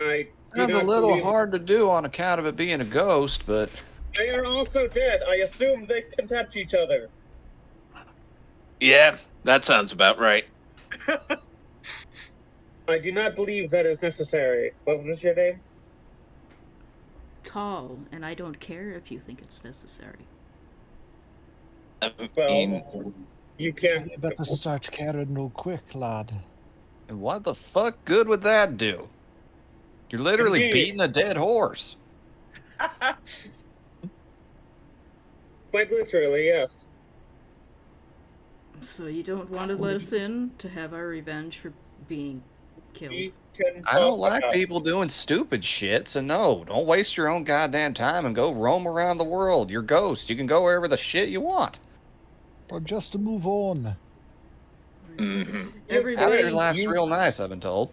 I do Sounds a not little believe- hard to do on account of it being a ghost, but They are also dead. I assume they can touch each other. Yeah, that sounds about right. I do not believe that is necessary. What was your name? Tall, and I don't care if you think it's necessary. I Well, mean, you can't. You better start caring real quick, lad. and what the fuck good would that do? You're literally Indeed. beating a dead horse. Quite literally, yes. So you don't want to let us in to have our revenge for being killed? We can I don't talk like about- people doing stupid shit, so no, don't waste your own goddamn time and go roam around the world. You're ghost. You can go wherever the shit you want. Or just to move on. mhm. Out Everybody, here, life's you- real nice, I've been told.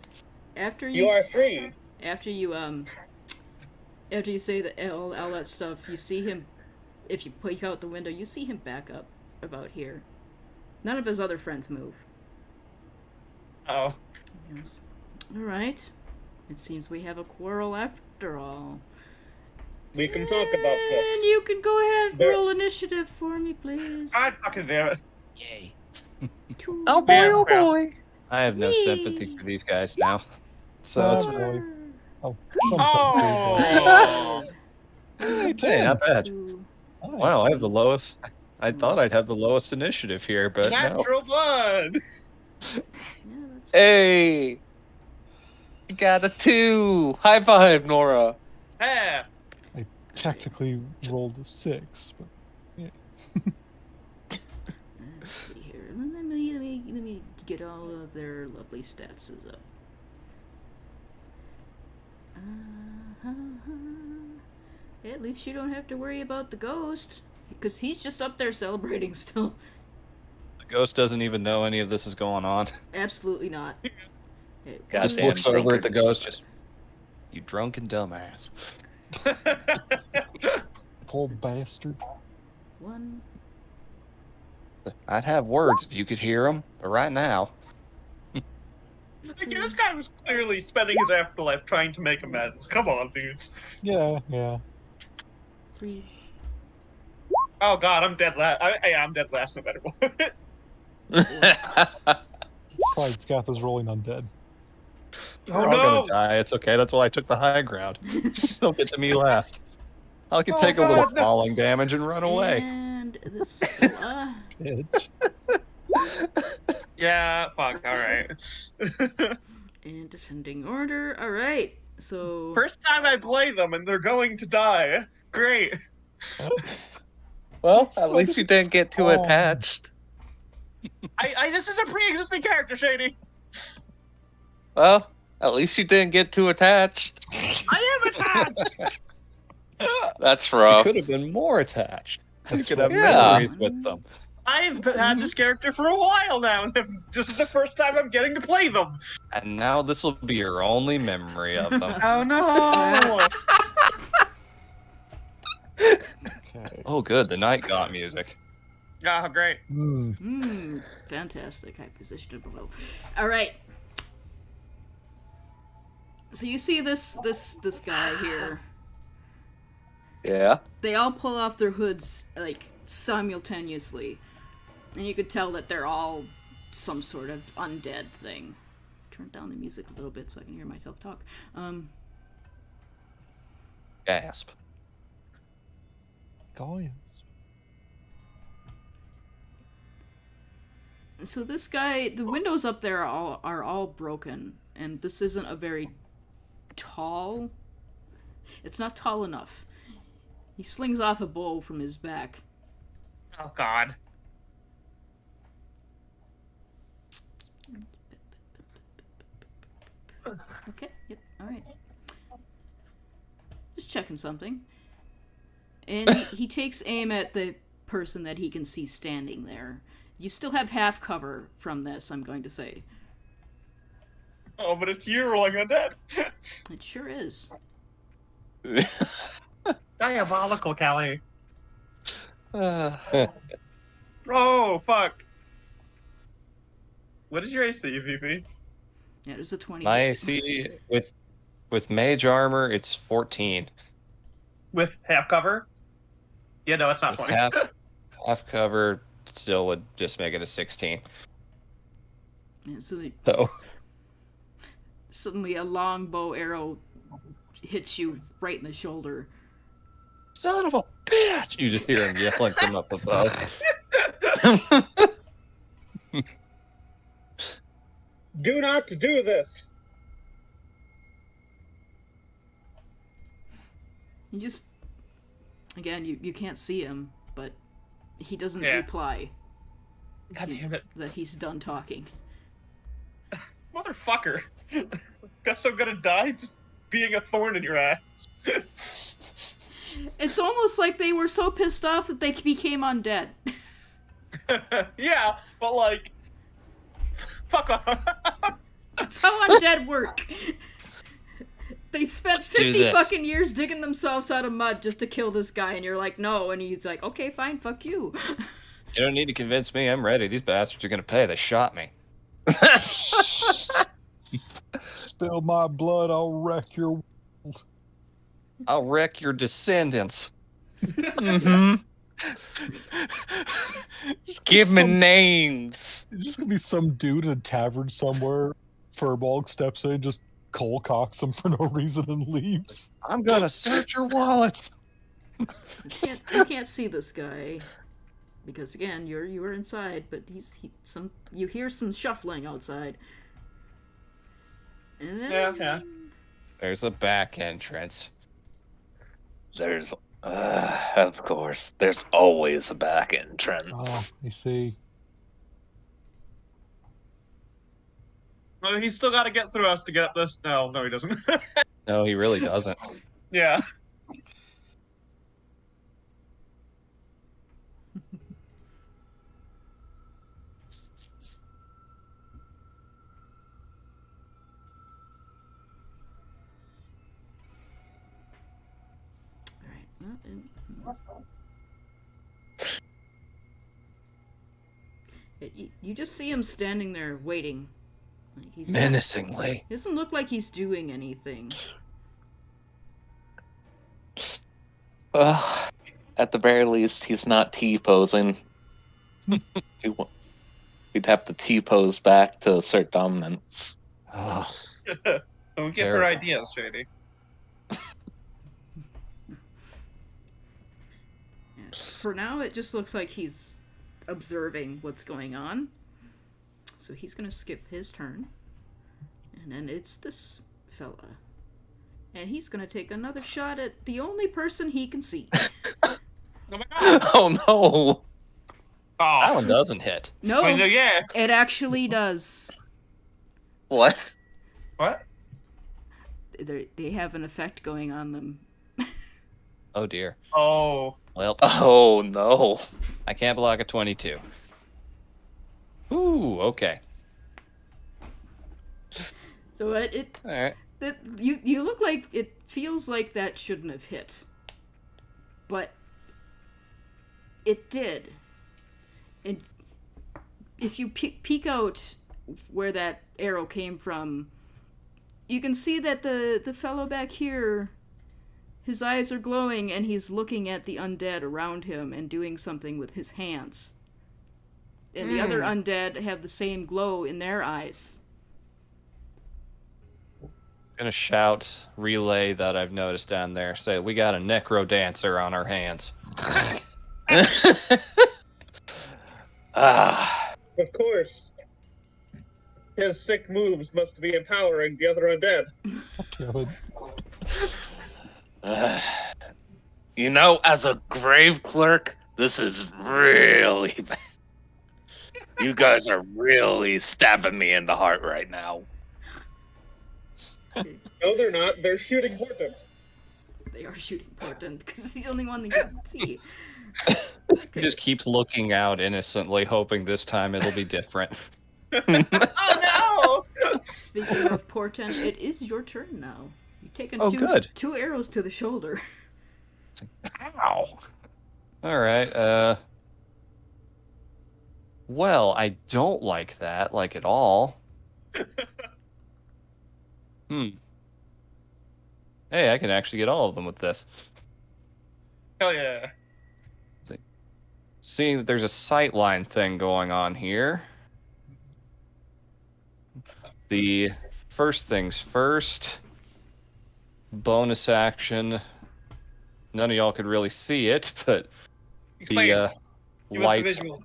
after You are free. after you say all that stuff, you see him. If you peek out the window, you see him back up about here. None of his other friends move. Oh. Yes. All right. It seems we have a quarrel after all. We can talk about this. And you can go ahead and There- roll initiative for me, please. I fucking damn it. Yay. 2, Oh boy, oh boy. I have no sympathy for these guys now. So it's That's really. Oh, Oh. hey, not bad. Nice. Wow, I have the lowest. I thought I'd have the lowest initiative here, but no. Natural blood. Hey. You got a 2. High five, Nora. Yeah. Technically rolled a 6, but Let's see here. Let me get all of their lovely stats up. At least you don't have to worry about the ghost, because he's just up there celebrating still. The ghost doesn't even know any of this is going on. Absolutely not. God Just damn looks over at the drunkards. ghost, just, you drunken dumbass. poor bastard. 1. I'd have words if you could hear them, but right now, Okay, this guy was clearly spending his afterlife trying to make amends. Come on, dudes. Yeah, yeah. 3. Oh god, I'm dead last. I'm dead last no matter what. It's fine. Scath's rolling undead. we're Oh all no! gonna die. It's okay. That's why I took the high ground. Don't get to me last. I can Oh, take a little God, no. falling damage and run away. And this. Bitch. Yeah, fuck, alright. And descending order. All right. So First time I play them and they're going to die. Great. Well, at least you didn't get too Oh. attached. This is a pre-existing character, Shady. Well, at least you didn't get too attached. I am attached. That's You rough. could have been more attached. You could have Yeah. memories with them. I've had this character for a while now, and this is the first time I'm getting to play them. And now this will be your only memory of them. Oh no! Okay. Oh, good. The night got music. Oh, great. fantastic. I positioned it below. All right. So you see this guy here. Yeah. They all pull off their hoods like simultaneously, and you could tell that they're all some sort of undead thing. Turn down the music a little bit so I can hear myself talk. Gasp. Guys. So this guy, the windows up there are all broken, and this isn't a very tall. It's not tall enough. He slings off a bow from his back. Oh god. Okay, yep, alright. Just checking something. And he takes aim at the person that he can see standing there. You still have half cover from this, I'm going to say. Oh, but it's you rolling undead. It sure is. Diabolical, Callie. Uh, Oh, fuck. What is your AC, VP? Yeah, there's a 20. My AC with mage armor, it's 14. With half cover? Yeah, no, it's not With 20. half cover, still would just make it a 16. Yeah, so So suddenly a long bow arrow hits you right in the shoulder. son of a bitch! You just hear him yelling from up above. Do not do this. You just, again, you can't see him, but he doesn't Yeah. reply. God damn it. That he's done talking. Motherfucker. Guess I'm gonna die just being a thorn in your ass. It's almost like they were so pissed off that they became undead. Yeah, but like, fuck off. That's how undead work. They've spent Let's do 50 this. fucking years digging themselves out of mud just to kill this guy, and you're like, no, and he's like, okay, fine, fuck you. You don't need to convince me. I'm ready. These bastards are gonna pay. They shot me. Spill my blood, I'll wreck your world. I'll wreck your descendants. Mm-hmm. Just Give me some, names. it's just gonna be some dude in a tavern somewhere. Furbolg steps in, just cold cocks him for no reason and leaves. I'm gonna search your wallets. You can't see this guy because again you were inside, but you hear some shuffling outside. And then Yeah. There's a back entrance. There's, of course, there's always a back entrance. You see. Well, he's still got to get through us to get up this. No, he doesn't. No, he really doesn't. Yeah. you just see him standing there waiting. Menacingly. He doesn't look like he's doing anything. At the very least, he's not T-posing. He'd have to T-pose back to assert dominance. Oh, Don't get her Terrible. ideas, Shady. For now, it just looks like he's observing what's going on. So he's gonna skip his turn. And then it's this fella. And he's gonna take another shot at the only person he can see. Oh my god! Oh no! that Oh, one doesn't hit. No, wait, no, yeah. it actually does. What? What? They have an effect going on them. Oh dear. Oh. Well, Oh no! I can't block a 22. Ooh, okay. So All right. you look like it feels like that shouldn't have hit, but it did. And if you peek out where that arrow came from, you can see that the fellow back here, his eyes are glowing and he's looking at the undead around him and doing something with his hands. And the other undead have the same glow in their eyes. Gonna shout relay that I've noticed down there. Say we got a necro dancer on our hands. Of course. His sick moves must be empowering the other undead. Damn it. You know, as a grave clerk, this is really bad. You guys are really stabbing me in the heart right now. No, they're not. They're shooting Horton. They are shooting Portland because he's the only one that you can see. He just keeps looking out innocently, hoping this time it'll be different. Oh no! Speaking of Portent, it is your turn now. You've taken good. two arrows to the shoulder. Ow. All right. Well, I don't like that, like at all. Hey, I can actually get all of them with this. Hell yeah. Seeing that there's a sightline thing going on here. The first things first. Bonus action. None of y'all could really see it, but Explain. the Give us the lights, visual.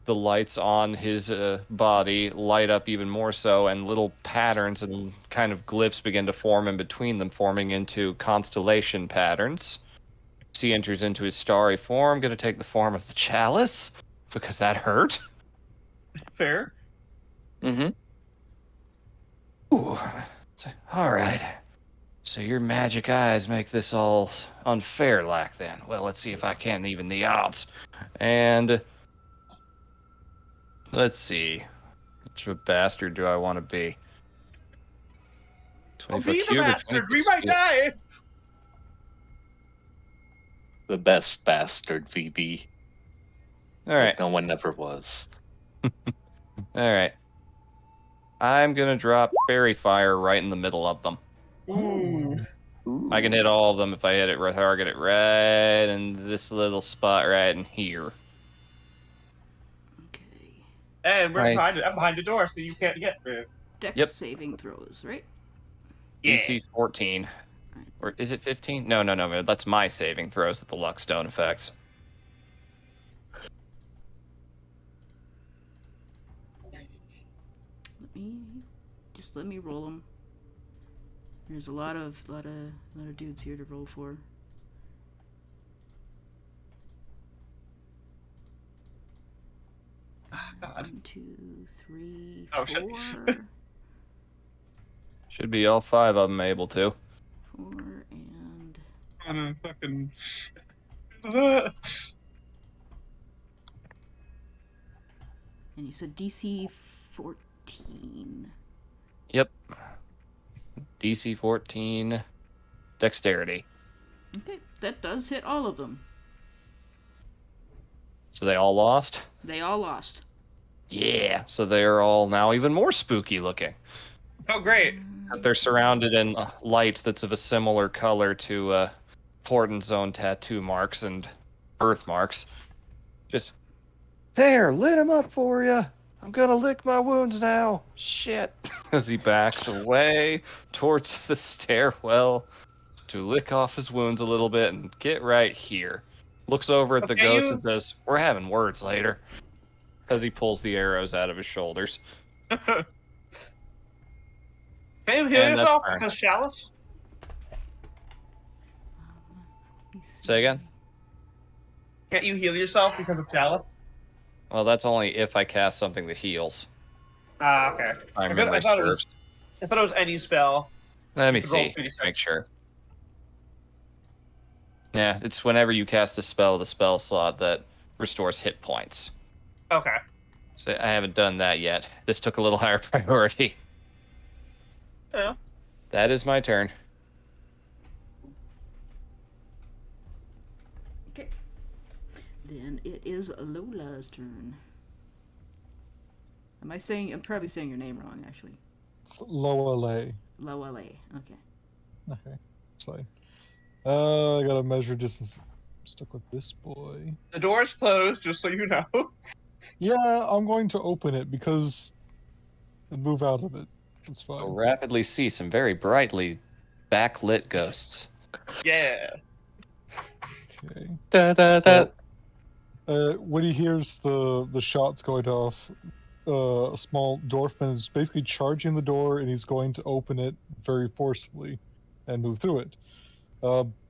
the lights on his body light up even more so, and little patterns and kind of glyphs begin to form in between them, forming into constellation patterns. As he enters into his starry form, going to take the form of the chalice, because that hurt. Fair. Mm-hmm. Ooh. All right. So your magic eyes make this all unfair like then. Well, let's see if I can even the odds. And let's see. Which of a bastard do I want to be? 20 foot Be the cube or bastard. 20 We foot might square? die. The best bastard, VB. All right. No one ever was. All right. I'm going to drop fairy fire right in the middle of them. Ooh. Ooh. I can hit all of them if I hit it, target it right in this little spot right in here. Okay. And we're Right. behind it. I'm behind the door, so you can't get through. Dex Yep. saving throws, right? Yeah. DC 14. Alright. Or is it 15? No. That's my saving throws with the luck stone effects. Let me roll them. There's a lot of dudes here to roll for. God. 1, 2, 3, Oh, 4. shit. Should be all 5 of them able to. 4 and I'm gonna fucking. and you said DC 14. Yep. DC 14. Dexterity. Okay, that does hit all of them. So they all lost? They all lost. Yeah. So they're all now even more spooky looking. Oh, great. They're surrounded in light that's of a similar color to Portent's own tattoo marks and birthmarks. Just, there, lit him up for you. I'm gonna lick my wounds now. Shit. As he backs away towards the stairwell to lick off his wounds a little bit and get right here. Looks over at the Okay, ghost you- and says, we're having words later. As he pulls the arrows out of his shoulders. Can you heal And that's yourself fine. because Chalice? Say again? Can't you heal yourself because of Chalice? Well, that's only if I cast something that heals. Ah, okay. My I memory thought it was- serves. I thought it was any spell. Let me You could roll see. 36. Make sure. Yeah, it's whenever you cast a spell with a spell slot that restores hit points. Okay. So I haven't done that yet. This took a little higher priority. Yeah. That is my turn. Okay. Then it is Lola's turn. I'm probably saying your name wrong, actually. It's Loa. Lola. Okay. Okay, that's fine. I gotta measure distance. I'm stuck with this boy. The door's closed, just so you know. Yeah, I'm going to open it because and move out of it. It's fine. You'll rapidly see some very brightly backlit ghosts. Yeah. Okay. Da. When he hears the shots going off, a small dwarfman is basically charging the door, and he's going to open it very forcefully and move through it.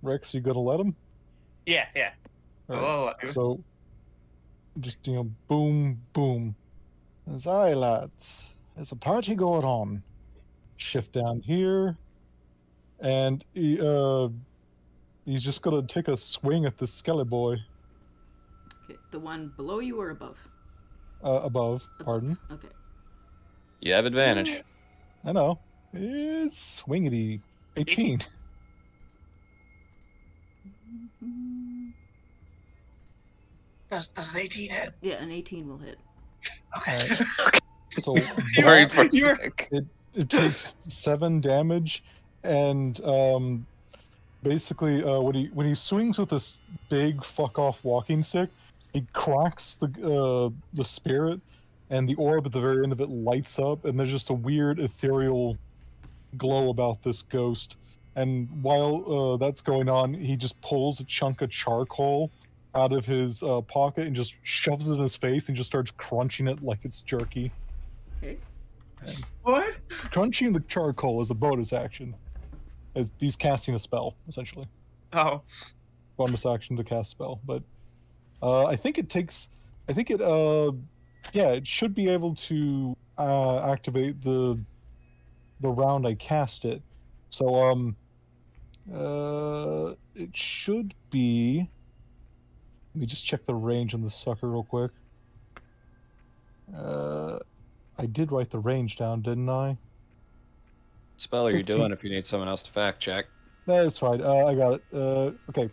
Rex, you gonna let him? Yeah. All right. Oh, So, just boom, boom. Aye, lads, there's a party going on. Shift down here, and he's just gonna take a swing at the skelly boy Okay. The one below you or above? above. Pardon. Okay. You have advantage. I know. It's swingity. 18. Does an 18 hit? Yeah, an 18 will hit. Okay. So Very You're- first you're- thing. it takes 7 damage, and basically when he swings with this big fuck off walking stick, he cracks the spirit, and the orb at the very end of it lights up, and there's just a weird ethereal glow about this ghost. And while that's going on, he just pulls a chunk of charcoal out of his pocket and just shoves it in his face and just starts crunching it like it's jerky. Okay. What? Crunching the charcoal is a bonus action. He's casting a spell, essentially. Oh. Bonus action to cast spell. But I think it should be able to activate the round I cast it. So it should be. Let me just check the range on the sucker real quick. I did write the range down, didn't I? What spell are you 15. doing if you need someone else to fact check? That's fine. I got it. Okay.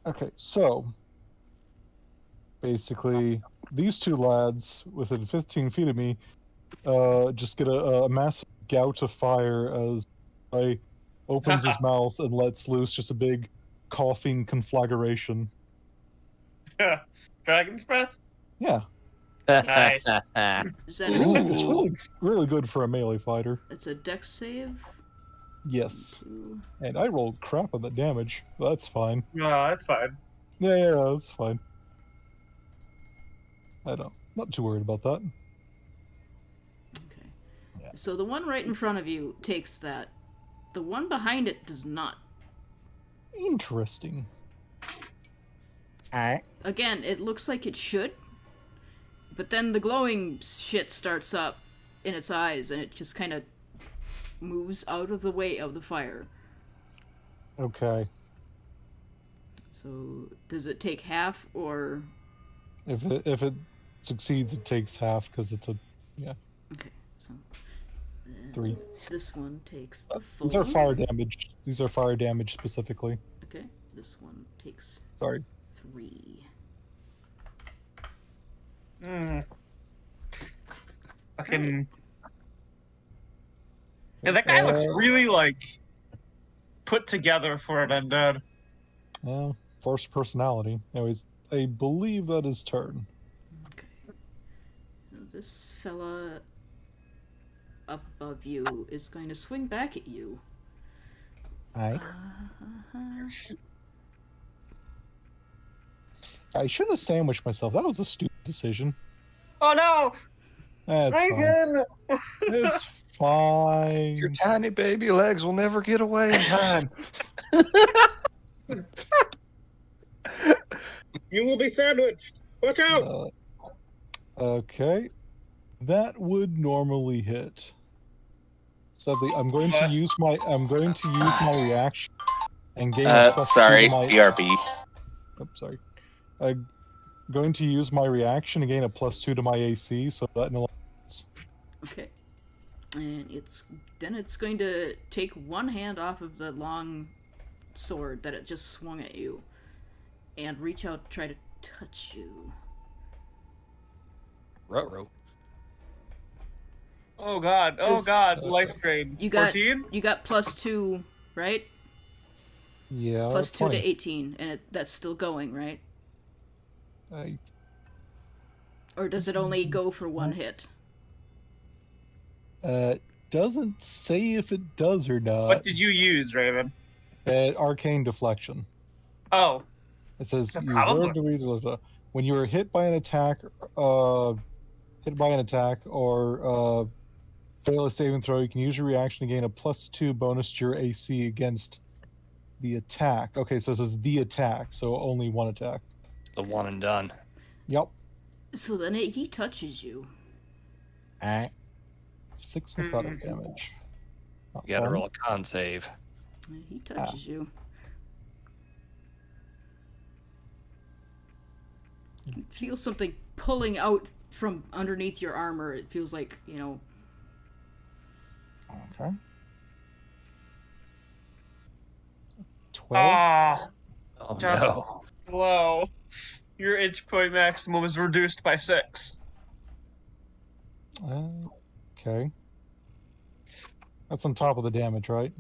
Okay, so basically these two lads within 15 feet of me just get a massive gout of fire as I opens his mouth and lets loose just a big coughing conflagration. Dragon's breath. Yeah, Nice. Is that it's really, really good for a melee fighter. it's a dex save? Yes, Two. and I rolled crap on the damage. But that's fine. No, that's fine. Yeah, that's fine. Not too worried about that. Okay. Yeah. So the one right in front of you takes that. The one behind it does not. Interesting. Again, it looks like it should, but then the glowing shit starts up in its eyes, and it just kind of moves out of the way of the fire. Okay. So does it take half, or If it succeeds, it takes half because it's a okay? So 3. this one takes the full. These are fire damage. These are fire damage specifically. Okay, this one takes Sorry. 3. Fucking. Yeah, that guy looks really like put together for an undead. Forced personality. Anyways, I believe that is turn. Okay. Now this fella up above you is going to swing back at you. Aye. Uh-huh. I should have sandwiched myself. That was a stupid decision. Oh no! That's fine. Reagan! It's fine. Your tiny baby legs will never get away in time. You will be sandwiched. Watch out! Okay. That would normally hit. Sadly, I'm going to use my reaction and gain a plus 2 sorry, to my BRB. Oh, sorry. I'm going to use my reaction and gain a plus 2 to my AC, so that no. Okay. And it's going to take one hand off of the long sword that it just swung at you and reach out to try to touch you. Ruh-roh. Oh god, life drain. You got 14? you got plus 2, right? Yeah. Plus 2 20. to 18, and that's still going, right? Or does it only go for one hit? Doesn't say if it does or not. What did you use, Raven? Arcane deflection. Oh. It says you Probably. when you are hit by an attack, or fail a saving throw, you can use your reaction to gain a plus 2 bonus to your AC against the attack. Okay, so it says the attack, so only one attack. The one and done. Yep. So then he touches you. 6 necrotic damage. Not You gotta fun. roll a con save. He touches you. You feel something pulling out from underneath your armor. It feels like, Okay. 12. Ah, Oh Just- no. low. Your itch point maximum is reduced by 6. Okay. That's on top of the damage, right?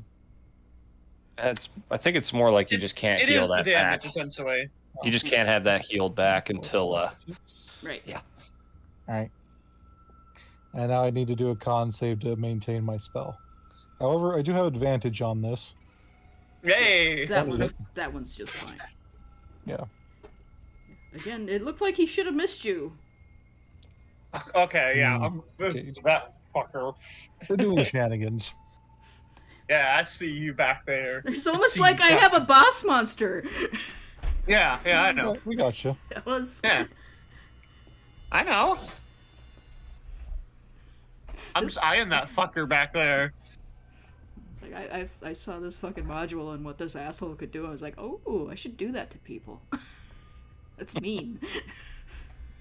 I think it's more like you just can't It heal is the that damage, back. essentially. You just can't have that healed back until right. Yeah. Alright. And now I need to do a con save to maintain my spell. However, I do have advantage on this. Yay! That one's just fine. Yeah. Again, it looked like he should have missed you. Okay, yeah. Okay. That fucker. We're doing shenanigans. Yeah, I see you back there. It's almost See like I that. have a boss monster. Yeah, I know. We got you. That was. Yeah. I know. I'm This- just eyeing that fucker back there. Like I saw this fucking module and what this asshole could do. I was like, oh, I should do that to people. That's mean.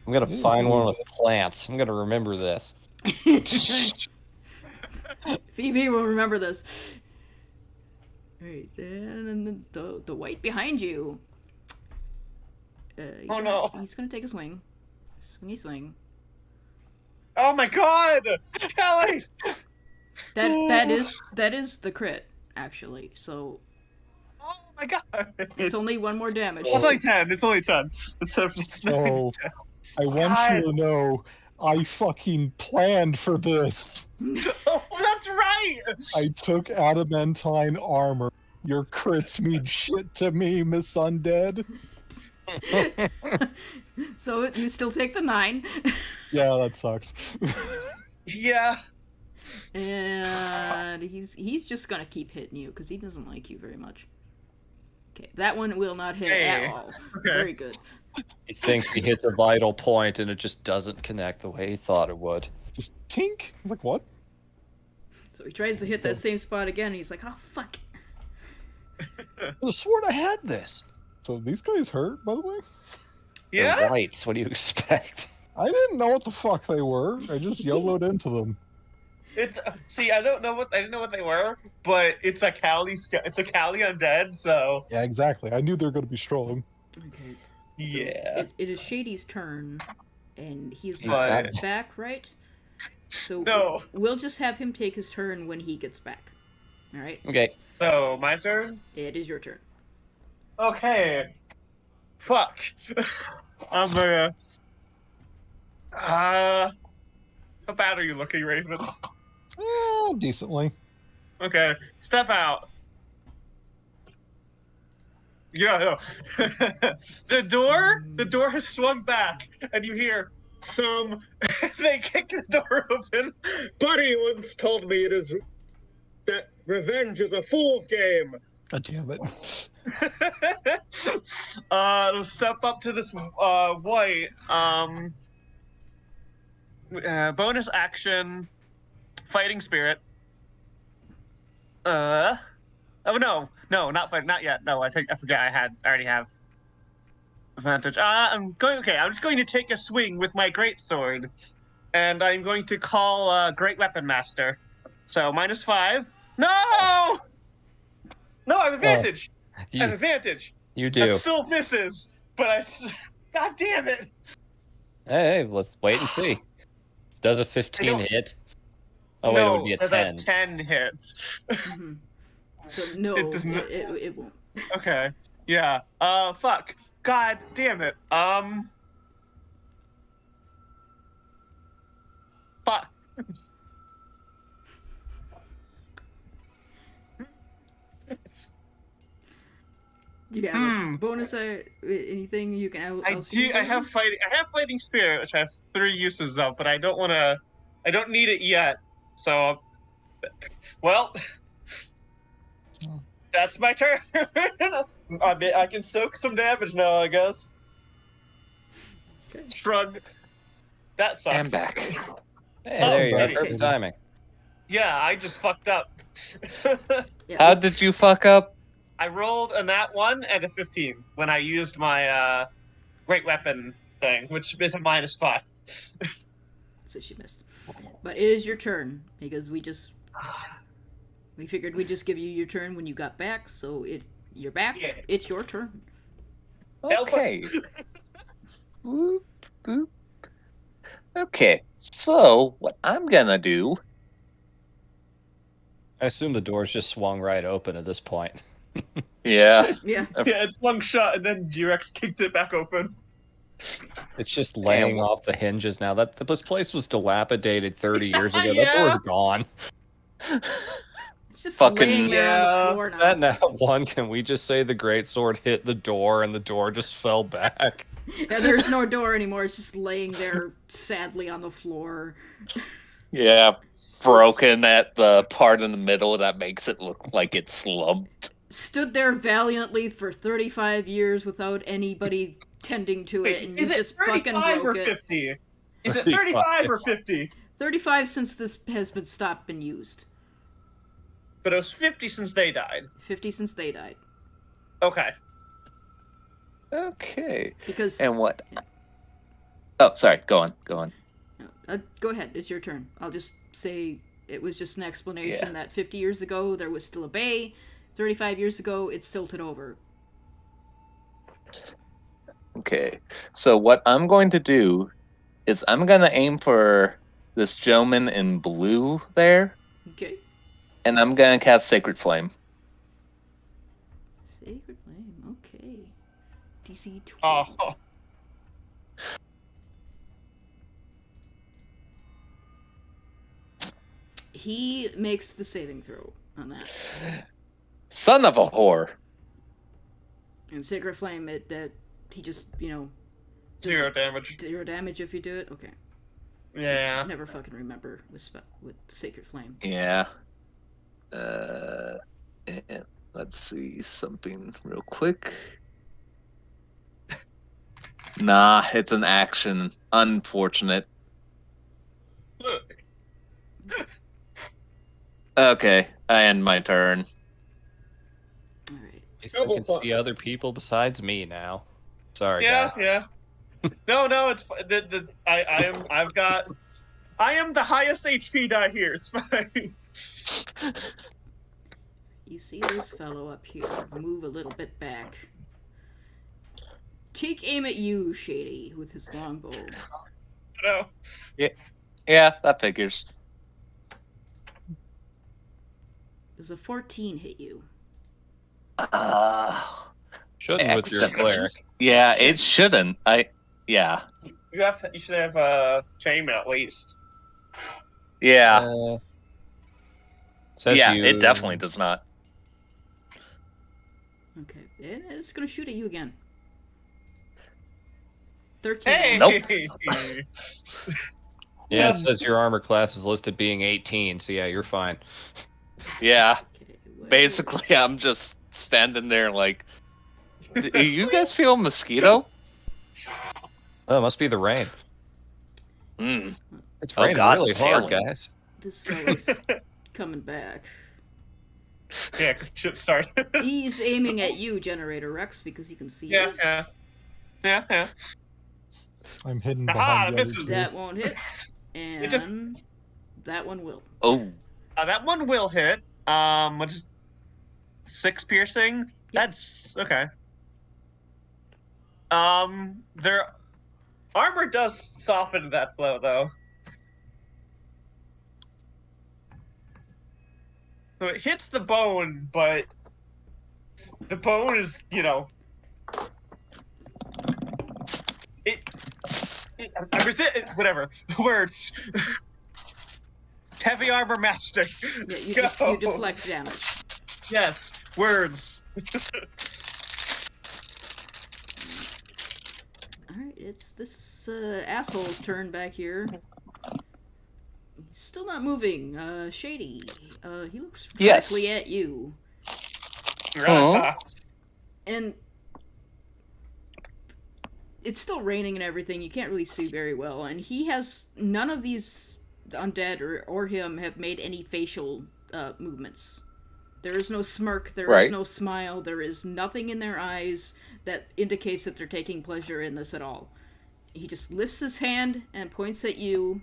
I'm gonna find one with plants. I'm gonna remember this. Phoebe will remember this. Right, and then the white behind you. Oh, no. He's gonna take a swing. Swingy swing. Oh my god! Kelly! That is the crit, actually. So Oh my god! it's only 1 more damage. It's only 10. It's only 10. So I want you to know I fucking planned for this. Oh, that's right! I took adamantine armor. Your crits mean shit to me, Miss Undead. So you still take the 9. Yeah, that sucks. Yeah. And he's just gonna keep hitting you because he doesn't like you very much. Okay, that one will not hit Hey. at all. Okay. Very good. He thinks he hits a vital point and it just doesn't connect the way he thought it would. Just tink. I was like, what? So he tries to hit that same spot again. And he's like, "Oh fuck!" I could have sworn I had this. So these guys hurt, by the way? Yeah? They're whites. What do you expect? I didn't know what the fuck they were. I just YOLO'd into them. It's see, I didn't know what they were, but it's a Cali undead, so Yeah, exactly. I knew they were going to be strong. Okay. yeah. It is Shady's turn, and he's He's But- not- back, right? So No. we'll just have him take his turn when he gets back. All right. Okay. So my turn. It is your turn. Okay. Fuck. I'm gonna. How bad are you looking, Raven? Decently. Okay, step out. Yeah, no. the door has swung back, and you hear some. They kick the door open. Buddy once told me that revenge is a fool's game. God damn it. Step up to this white. Bonus action, fighting spirit. Oh no, not fight, not yet. No, I forget. I already have advantage. I'm just going to take a swing with my greatsword, and I'm going to call Great Weapon Master. So -5. No, I have advantage. I have You, advantage. you do. That still misses, but God damn it! Hey, let's wait and see. Does a 15 I don't- hit? Oh, wait, it would be a that's 10. 10 hits. Mhm. So no, It does not- it won't. Okay. Yeah. Fuck. God damn it. Fuck. Do you have a bonus? Anything you can? I else do. you can I have fighting spirit, which I have 3 uses of, but I don't want to. I don't need it yet. So, well, that's my turn. I can soak some damage now, I guess. Okay. Shrug. That sucks. I'm back. Hey, Oh, there you go. okay. Perfect timing. Yeah, I just fucked up. Yeah, How did you fuck up? I rolled a nat 1 and a 15 when I used my great weapon thing, which is a -5. So she missed. But it is your turn because we figured we'd just give you your turn when you got back. So you're back. Yeah. It's your turn. Help us. Okay. Boop, boop. Okay, so what I'm gonna do. I assume the door's just swung right open at this point. Yeah. Yeah. Yeah, it swung shut and then G-Rex kicked it back open. It's just laying Damn. off the hinges now. This place was dilapidated 30 years ago. That Yeah. door's gone. It's just Fucking- laying there on Yeah. the floor now. That now one, can we just say the greatsword hit the door and the door just fell back? Yeah, there's no door anymore. It's just laying there sadly on the floor. Yeah, broken at the part in the middle that makes it look like it's slumped. Stood there valiantly for 35 years without anybody tending to it, and you Is it just fucking 35 or broke it. 50? Is it 35. 35 or 50? 35 since this has been stopped been used. But it was 50 since they died. 50 since they died. Okay. Okay. Because And what? Oh, sorry. Go on. Go on. go ahead, it's your turn. I'll just say it was just an explanation Yeah. that 50 years ago there was still a bay. 35 years ago it's tilted over. Okay. So what I'm going to do is I'm going to aim for this gentleman in blue there, Okay. and I'm going to cast Sacred Flame. Sacred Flame, okay. DC 12. Oh, He makes the saving throw on that. Son of a whore. And Sacred Flame, he just, 0 damage. 0 damage if you do it? Okay. Yeah. I never fucking remember with Sacred Flame. Yeah. And let's see something real quick. Nah, it's an action. Unfortunate. Look. Okay, I end my turn. Alright. At least I can see other people besides me now. Sorry, guys. Yeah. No, it's I am the highest HP die here. It's fine. You see this fellow up here. Move a little bit back. Take aim at you, Shady, with his longbow. No. Yeah, that figures. Does a 14 hit you? Shouldn't with your cleric. Yeah, it shouldn't. Yeah. You should have chainmail at least. Yeah. Says Yeah, you... it definitely does not. Okay. And it's gonna shoot at you again. 13. Hey! Nope. Yeah, it says your armor class is listed being 18, so yeah, you're fine. Yeah. Okay, well, Basically, I'm just standing there like, do you guys feel mosquito? Oh, it must be the rain. Mm. It's Oh, raining God, really it's hard, hailing. guys. This fellow's coming back. Yeah, good shit started. He's aiming at you, Generator Rex, because he can see you. Yeah. I'm hidden Aha, behind the this other is- two. That won't hit. And just- that one will. Oh, That one will hit. What is 6 piercing? That's okay. Their armor does soften that blow, though. So it hits the bone, but the bone is, I resist whatever words. Heavy armor master. Yeah, you Go. deflect damage. Yes, words. Alright, it's this asshole's turn back here. He's still not moving. Shady. He looks Yes. directly at you. Oh. And it's still raining and everything. You can't really see very well. And he has none of these undead or him have made any facial movements. There is no smirk. There is Right. no smile. There is nothing in their eyes that indicates that they're taking pleasure in this at all. He just lifts his hand and points at you.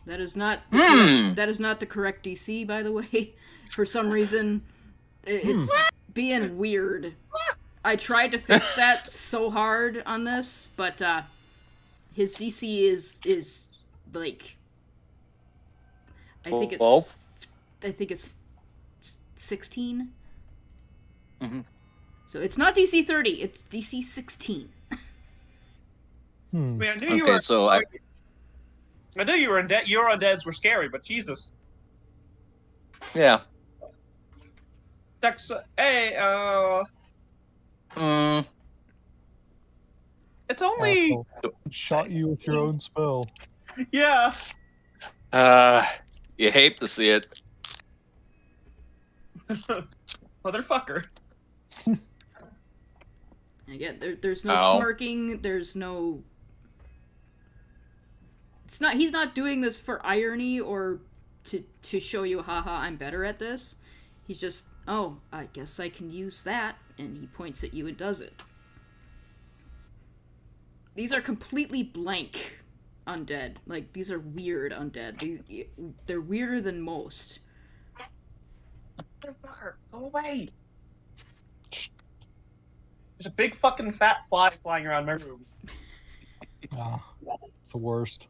That is not that is not the correct DC, by the way. For some reason, it's being weird. I tried to fix that so hard on this, but his DC is like I think it's 16. Mhm. So it's not DC 30, it's DC 16. Hmm. I knew you Okay, were. so I knew you were undead. Your undeads were scary, but Jesus. yeah. Hey, it's only Asshole. Shot you with your own spell. yeah. You hate to see it. Motherfucker. Again, there's no Ow. smirking, there's no... He's not doing this for irony or to show you, haha, I'm better at this. He's just, oh, I guess I can use that, and he points at you and does it. These are completely blank undead. Like, these are weird undead. They're weirder than most. Motherfucker, go away. There's a big fucking fat fly flying around my room. Ah, it's the worst.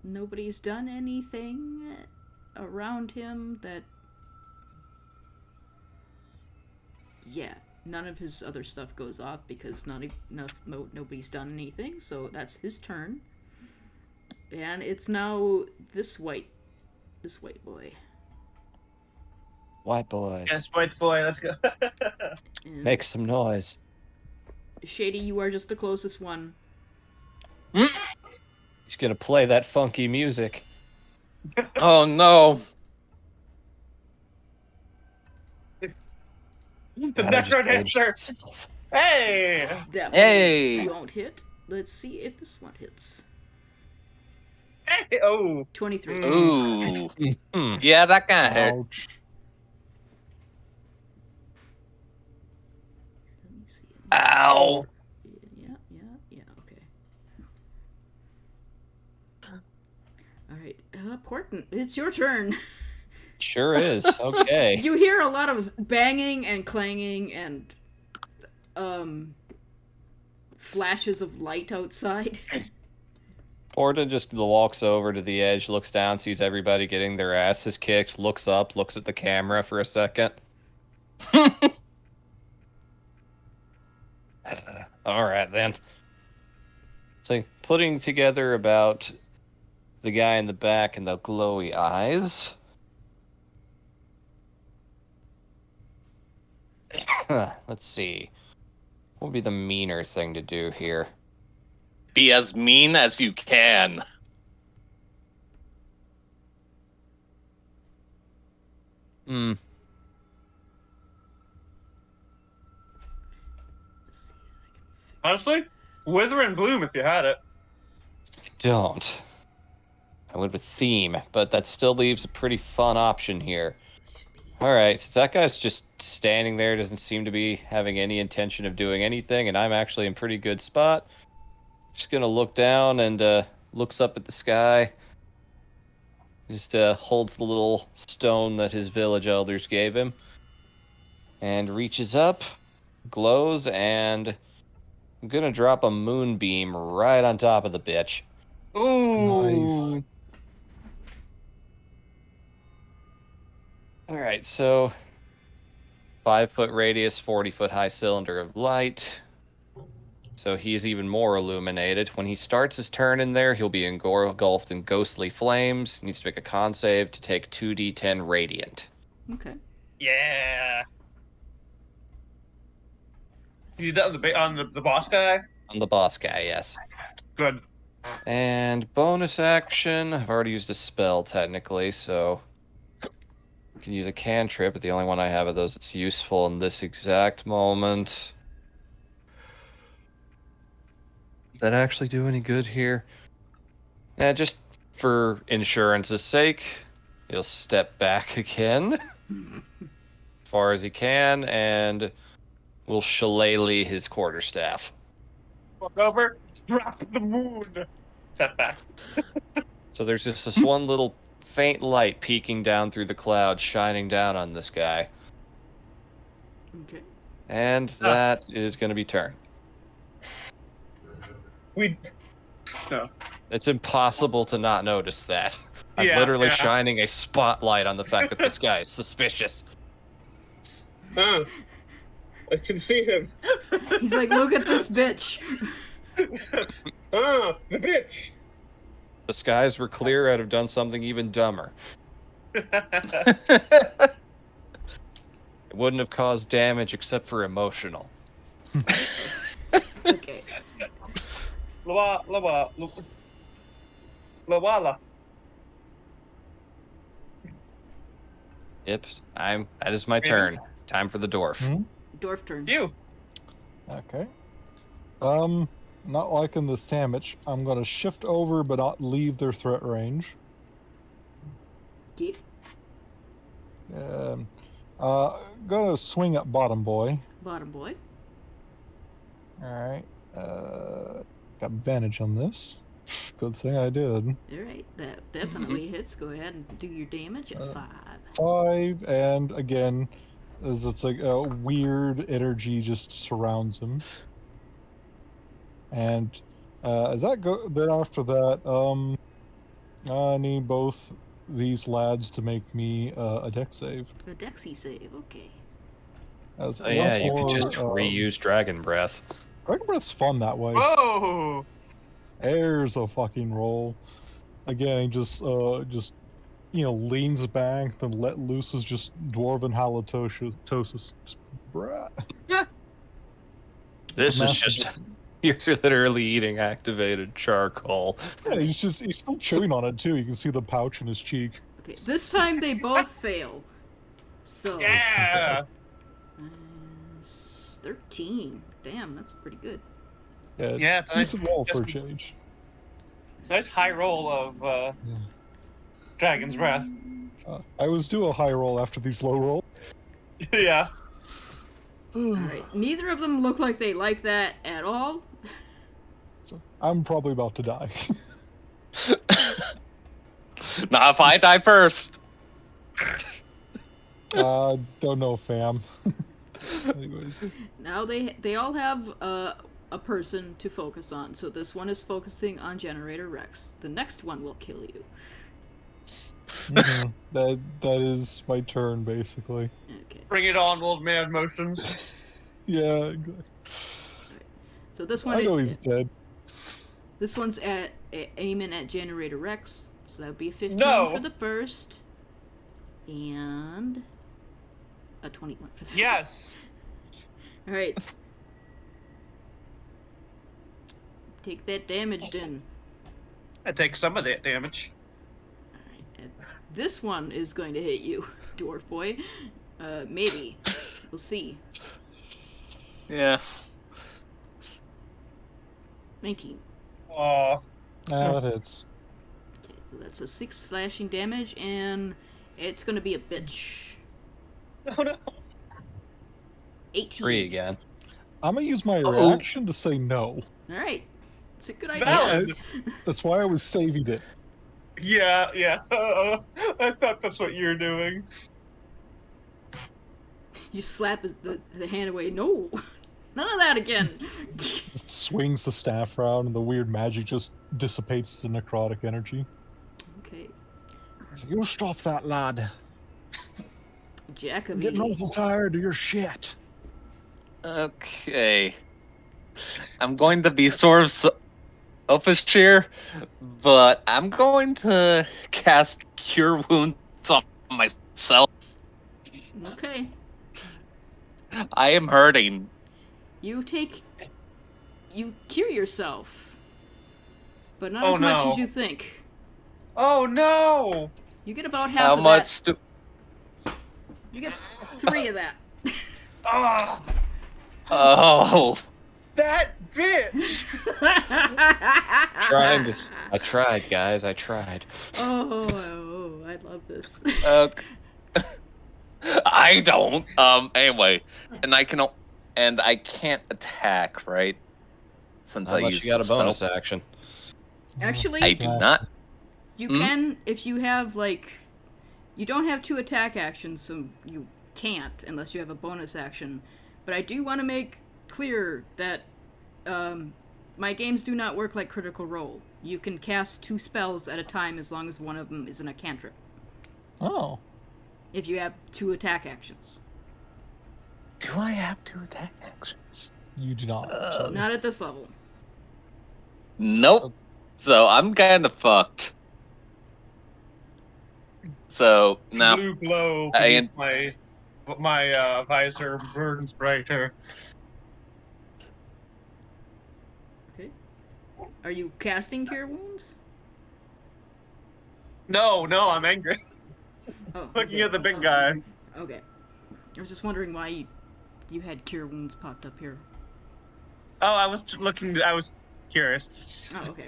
Nobody's done anything around him that... Yeah, none of his other stuff goes off because nobody's done anything, so that's his turn. And it's now this white boy. White boys. Yes, white boy, let's go. And Make some noise. Shady, you are just the closest one. He's gonna play that funky music. Oh no! The God, I just aged necrodancer. myself. Hey! That Hey! one won't hit. Let's see if this one hits. Hey! Oh. 23. Ooh, Hmm. yeah, that kind of hurt. Ouch. Let me see. Ow! Yeah, okay. Alright, Porton, it's your turn. Sure is. Okay. You hear a lot of banging and clanging and flashes of light outside. Porta just walks over to the edge, looks down, sees everybody getting their asses kicked, looks up, looks at the camera for a second. All right, then. So, putting together about the guy in the back and the glowy eyes. Let's see. What would be the meaner thing to do here? Be as mean as you can. Hmm. Honestly, Wither and Bloom if you had it. Don't. I went with theme, but that still leaves a pretty fun option here. Alright, since that guy's just standing there, doesn't seem to be having any intention of doing anything, and I'm actually in pretty good spot, just gonna look down and looks up at the sky. Just holds the little stone that his village elders gave him. And reaches up, glows, and I'm gonna drop a moonbeam right on top of the bitch. Ooh. Nice. Alright, so 5-foot radius, 40-foot high cylinder of light. So he's even more illuminated. When he starts his turn in there, he'll be engulfed in ghostly flames. He needs to make a con save to take 2d10 radiant. Okay. Yeah. You did that on the boss guy? On the boss guy, yes. Good. And bonus action, I've already used a spell technically, so I can use a cantrip, but the only one I have of those that's useful in this exact moment. Did that actually do any good here? Yeah, just for insurance's sake, he'll step back again as far as he can, and will shillelagh his quarterstaff. Walk over, drop the moon. Step back. So there's just this one little faint light peeking down through the clouds, shining down on this guy. Okay. And that is going to be turn. No. It's impossible to not notice that. I'm Yeah, literally yeah. shining a spotlight on the fact that this guy is suspicious. Ah, I can see him. He's like, look at this bitch. Ah, the bitch. The skies were clear, I'd have done something even dumber. It wouldn't have caused damage except for emotional. Okay. Lawala. Yep, that is my turn. Time for the dwarf. Hmm? Dwarf turn. You. Okay. Not liking the sandwich. I'm gonna shift over, but not leave their threat range. Keep. Gonna swing at bottom boy. Bottom boy. All right. Got advantage on this. Good thing I did. Alright, that definitely hits. Go ahead and do your damage at 5. 5, and again, as it's like a weird energy just surrounds him. And as that go, then after that, I need both these lads to make me a deck save. A Dexy save, okay. As Oh yeah, once you could more, just reuse Dragon Breath. Dragon Breath's fun that way. Oh, There's a fucking roll. Again, he just leans back, then let loose is just dwarven halitosis. Bruh. This is massive- just you're literally eating activated charcoal. Yeah, he's still chewing on it too. You can see the pouch in his cheek. Okay, this time they both fail. So, yeah. 13. Damn, that's pretty good. Yeah, it's decent roll for a just- change. Nice high roll of Dragon's Breath. I always do a high roll after these low rolls. Yeah. Alright, neither of them look like they like that at all. So I'm probably about to die. Not if I die first. Don't know, fam. Anyways, Now they all have a person to focus on. So this one is focusing on Generator Rex. The next one will kill you. that is my turn basically. Okay. Bring it on, old man motions. Yeah, So this I one know he's dead. this one's aiming at Generator Rex. So that would be a 15 No. for the first. And a 21 for the second. Yes. Alright. Take that damage then. I take some of that damage. Alright. And this one is going to hit you, dwarf boy. Maybe. We'll see. Yeah. 19. Aw. That hits. Okay, so that's a 6 slashing damage, and it's gonna be a bitch. Oh no. 18. 3 again. I'm gonna use my Uh-oh. reaction to say no. Alright. It's a good idea. Valid. That's why I was saving it. Yeah, yeah. I thought that's what you were doing. You slap the hand away. No! None of that again! Just swings the staff around, and the weird magic just dissipates the necrotic energy. Okay. You stop that, lad. I'm Jacoby. getting awful tired of your shit. Okay. I'm going to be sort of selfish here, but I'm going to cast Cure Wounds on myself. Okay. I am hurting. You cure yourself. But not Oh, as much no. as you think. Oh no! You get about half How of much do... that. You get 3 of that. Ah, Oh. that bitch! I tried, guys. I tried. Oh, I love this. Okay. I don't. Anyway, and I can't attack, right? Since I Unless used you got a the spell. bonus action. Actually, I do not. you Hmm? can if you have you don't have 2 attack actions, so you can't unless you have a bonus action. But I do want to make clear that my games do not work like Critical Role. You can cast 2 spells at a time as long as one of them is an cantrip. Oh. If you have 2 attack actions. Do I have 2 attack actions? You do not. Not at this level. Nope. So I'm kind of fucked. So now Blue glow. I- beneath my visor burns brighter. Okay. Are you casting Cure Wounds? No, I'm angry. Oh, Looking okay. at the big guy. Okay. I was just wondering why you had Cure Wounds popped up here. Oh, I was curious. Oh, okay.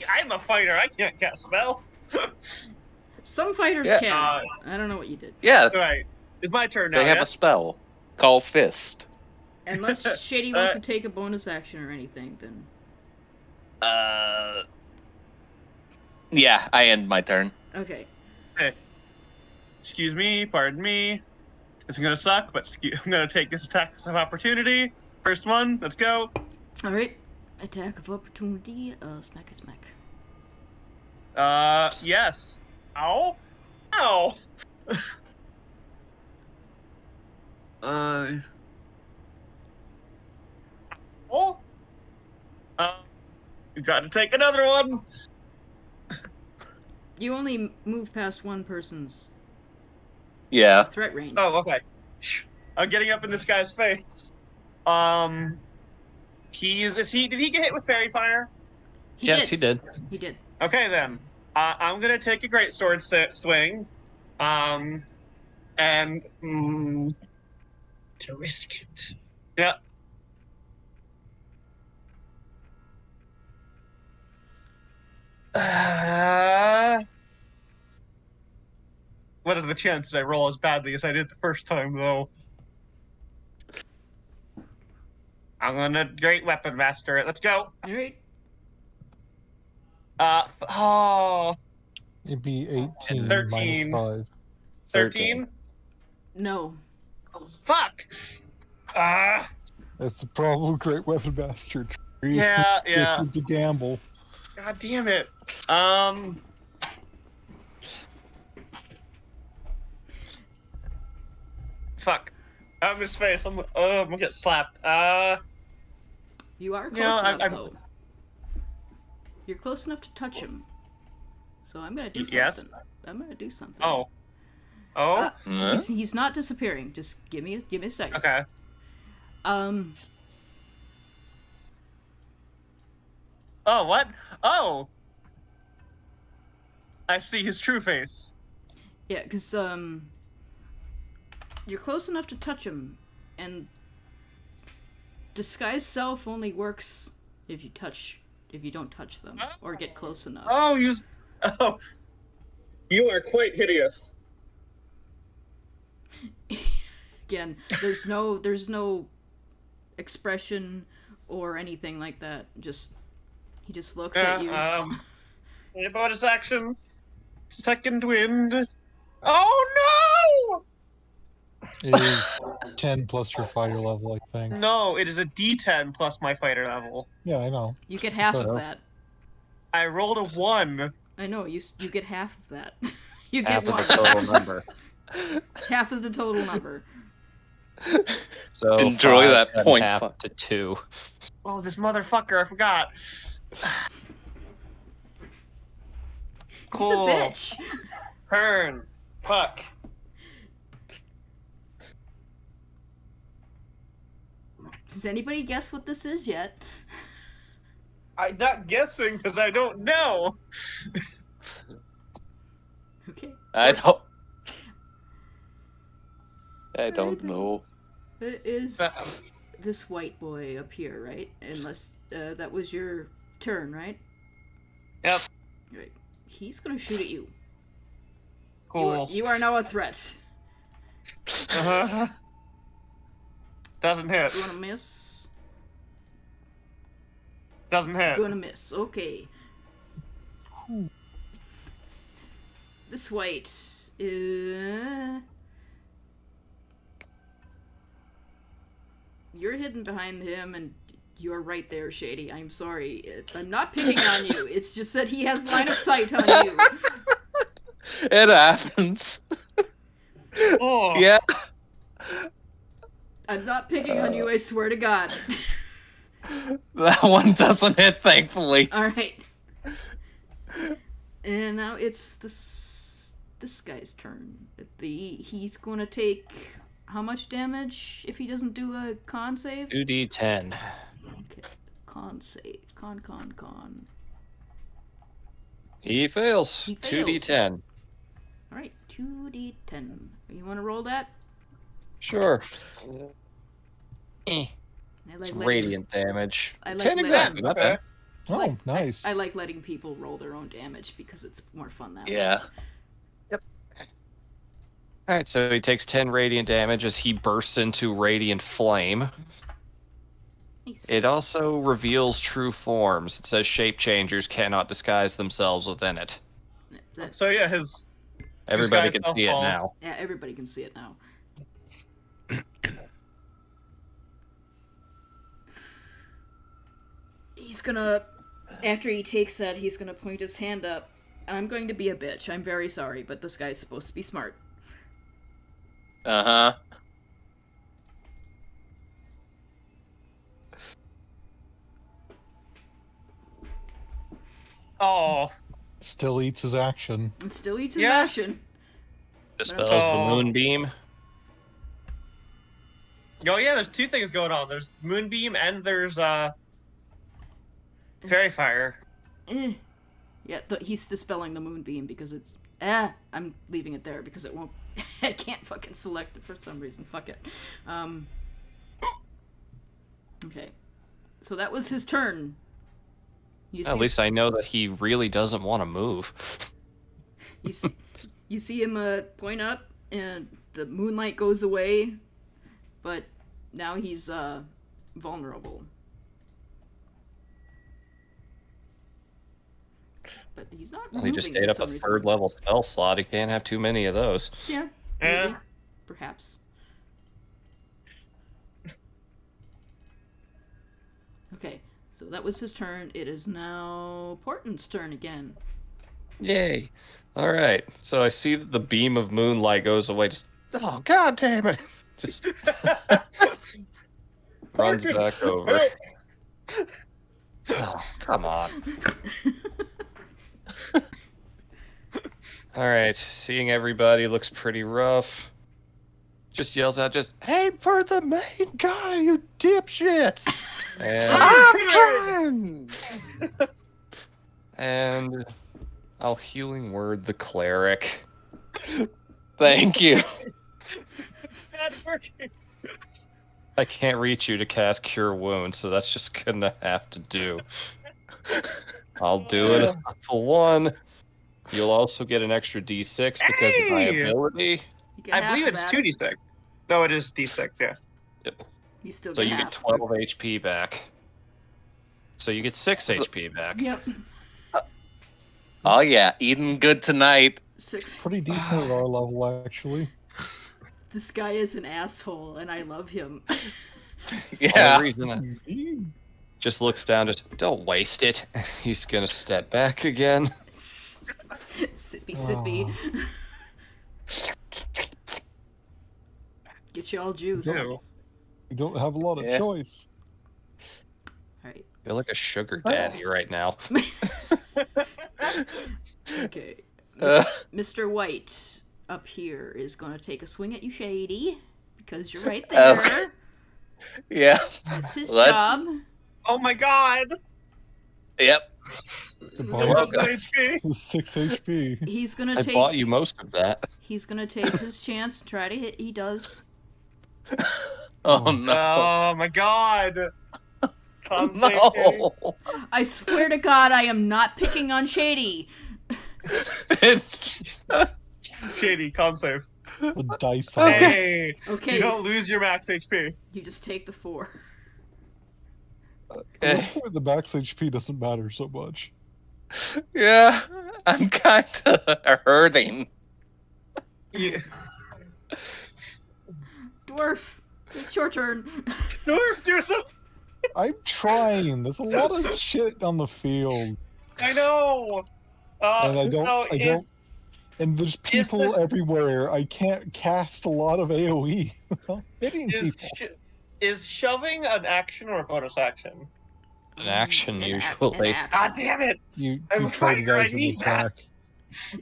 I'm a fighter. I can't cast spell. Some fighters Yeah. can. I don't know what you did. yeah, Right. It's my turn now. they have yeah? a spell called Fist. Unless Shady wants to take a bonus action or anything, then... Yeah, I end my turn. Okay. Excuse me, pardon me. This is gonna suck, but I'm gonna take this attack of opportunity. First one, let's go. Alright. Attack of opportunity. Smack. Yes. Ow. Ow. Oh. You gotta take another one. You only move past one person's Yeah. threat range. Oh, okay. I'm getting up in this guy's face. Did he get hit with fairy fire? Yes, he did. He did. Okay, then. I'm gonna take a great sword swing. And to risk it. Yeah. What are the chances I roll as badly as I did the first time, though? I'm gonna Great Weapon Master it. Let's go. All right. Oh, It'd be 18 13. minus 5. 13? No. Oh, fuck. That's the problem with Great Weapon Master. Tree. Yeah. Addicted to gamble. God damn it. Fuck. Out of his face. I'm gonna get slapped. You are close Yeah, enough, though. You're close enough to touch him. So I'm gonna do something. Yes? I'm gonna do something. Oh. He's not disappearing. Just give me a second. Okay. Oh, what? Oh! I see his true face. Yeah, because, you're close enough to touch him, and disguise self only works if you don't touch them, or get close enough. Oh, You are quite hideous. Again, there's no expression or anything like that. He just looks at you. Bonus action. Second wind. Oh It is 10 plus your fighter level, I think. no! No, it is a D10 plus my fighter level. Yeah, I know. You get half So- of that. I rolled a 1. I know, you get half of that. You Half get of the one. total number. Half of the total number. So Enjoy 5 that and point. half to 2. Oh, this motherfucker! I forgot. Cool. He's a bitch. Turn. Fuck. Does anybody guess what this is yet? I'm not guessing because I don't know. Okay. I don't know. It is this white boy up here, right? Unless that was your turn, right? Yep. Right. He's gonna shoot at you. Cool. You are now a threat. Uh-huh. Doesn't hit. You wanna miss? Doesn't hit. Gonna miss. Okay. This white. You're hidden behind him, and you're right there, Shady. I'm sorry. I'm not picking on you. It's just that he has line of sight on you. It happens. Oh. Yeah. I'm not picking on you, I swear to God. That one doesn't hit, thankfully. Alright. And now it's this guy's turn. He's gonna take how much damage if he doesn't do a con save? 2d10. Okay. Con save. Con. He fails. He fails. 2d10. Alright, 2d10. You wanna roll that? Sure. I like It's letting- radiant damage. I like 10 letting- exactly, not bad. Oh, Like, nice. I like letting people roll their own damage because it's more fun that way. Yeah. Alright, so he takes 10 radiant damage as he bursts into radiant flame. Nice. It also reveals true forms. It says shape changers cannot disguise themselves within it. That- So yeah, his Everybody Disguise can see it self-fall. now. yeah, everybody can see it now. He's gonna, after he takes that, he's gonna point his hand up. I'm going to be a bitch. I'm very sorry, but this guy's supposed to be smart. Uh-huh. Oh, Still eats his action. It still eats his Yeah. action. Dispels the Oh. moonbeam. oh yeah. There's two things going on. There's moonbeam and there's fairy fire. Eh. Yeah, he's dispelling the moonbeam because it's... I'm leaving it there because it won't... I can't fucking select it for some reason. Fuck it. Okay. So that was his turn. You At least I know that he really doesn't want to move. You see him point up, and the moonlight goes away, but now he's vulnerable. But he's not Well, moving he just for ate up some a reason. third level spell slot. He can't have too many of those. Yeah, Yeah. maybe. Perhaps. Okay, so that was his turn. It is now Portent's turn again. Yay. All right. So I see that the beam of moonlight goes away. Just, oh, god damn it. Just runs back over. Oh, come on. All right. Seeing everybody looks pretty rough. Just yells out, just aim for the main guy, you dipshits. And I'll healing word the cleric. Thank you. Not working. I can't reach you to cast Cure Wounds, so that's just gonna have to do. I'll do it for one. You'll also get an extra D6 because of my Hey! ability. You get I half believe of it's that. 2d6. No, it is d6. Yes. You still So get you get half. 12 HP back. So you get 6 HP back. Yep. Oh yeah, eating good tonight. 6. Pretty decent at our level, actually. This guy is an asshole, and I love him. Yeah. Only reason I just looks down, just don't waste it. He's gonna step back again. Sippy, sippy. Get you all juice. Yeah. We don't have a lot of Yeah. choice. Alright. You're like a sugar daddy right now. Okay. Uh. Mr. White up here is going to take a swing at you, Shady, because you're right there. Okay. Yeah. That's his Let's- job. Oh my god. Yep. Goodbye. What's HP? 6 HP. He's going to I take... bought you most of that. He's going to take his chance and try to hit. He does. Oh no. Oh my god. Come take it. No. I swear to God, I am not picking on Shady. Shady, con save. The dice. Okay. Hey, Okay, you don't lose your max HP. you just take the 4. At this point, the max HP doesn't matter so much. Yeah. I'm kind of hurting. Yeah. Dwarf, it's your turn. Dwarf, do something. I'm trying. There's a lot of shit on the field, I know. and I don't. no, I don't. And there's people everywhere. I can't cast a lot of AOE. Hitting Is, people. is shoving an action or a bonus action? An action, An usually. action. God damn it! You I'm a try to fighter, I guys an need that. attack.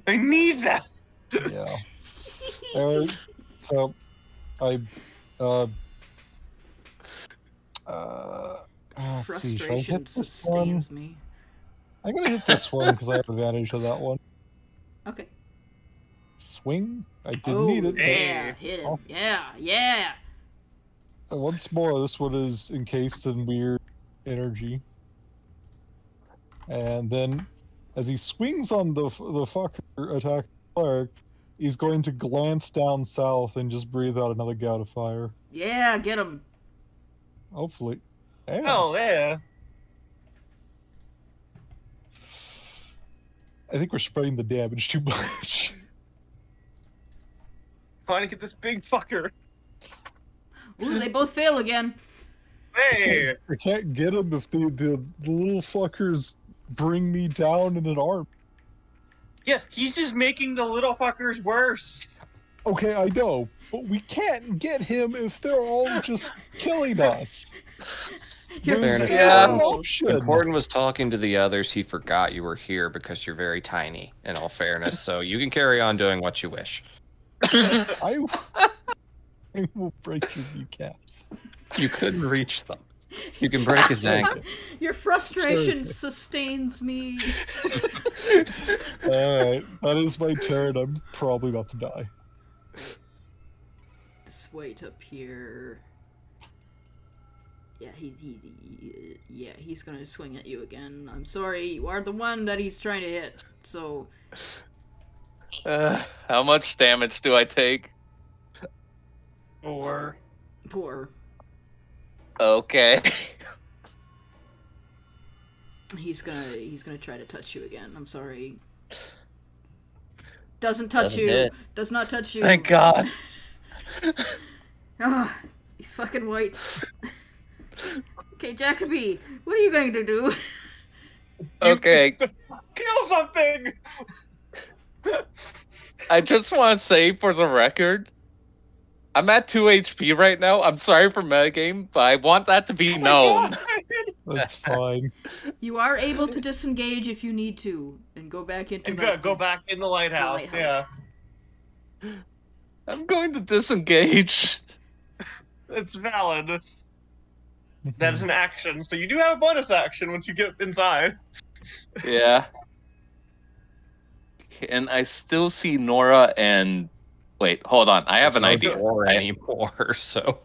I need that. Yeah. So, I, let's see. Should I Frustration hit this one? sustains me. I'm gonna hit this one because I have advantage of that one. Okay. Swing. I didn't need it. But Yeah, hit him. Yeah. once more, this one is encased in weird energy. And then, as he swings on the fucker attack cleric, he's going to glance down south and just breathe out another gout of fire. Yeah, get him. Hopefully. Damn. Oh yeah. I think we're spreading the damage too much. Trying to get this big fucker. Ooh, they both fail again. Hey. I can't get him if the little fuckers bring me down in an arm. Yeah, he's just making the little fuckers worse. Okay, I know, but we can't get him if they're all just killing us. You're There's Fair enough. no Yeah. option. When Corden was talking to the others, he forgot you were here because you're very tiny, in all fairness. So you can carry on doing what you wish. I will break your kneecaps. You couldn't reach them. You can break his ankle. Your frustration Sure. sustains me. Alright, that is my turn. I'm probably about to die. Just wait up here. Yeah, he's gonna swing at you again. I'm sorry, you are the one that he's trying to hit. So How much damage do I take? Or poor. Okay. He's gonna try to touch you again. I'm sorry. Doesn't touch Doesn't you. hit. Does not touch you. Thank God. Ah, these fucking whites. Okay, Jacoby, what are you going to do? Okay. kill something. I just want to say for the record, I'm at 2 HP right now. I'm sorry for metagame, but I want that to be known. That's fine. You are able to disengage if you need to, and go back into And that. go back in the lighthouse. lighthouse. Yeah, I'm going to disengage. it's valid. That is an action, so you do have a bonus action once you get inside. Yeah. And I still see Nora and... Wait, hold on. I have an There's idea. no door I anymore, so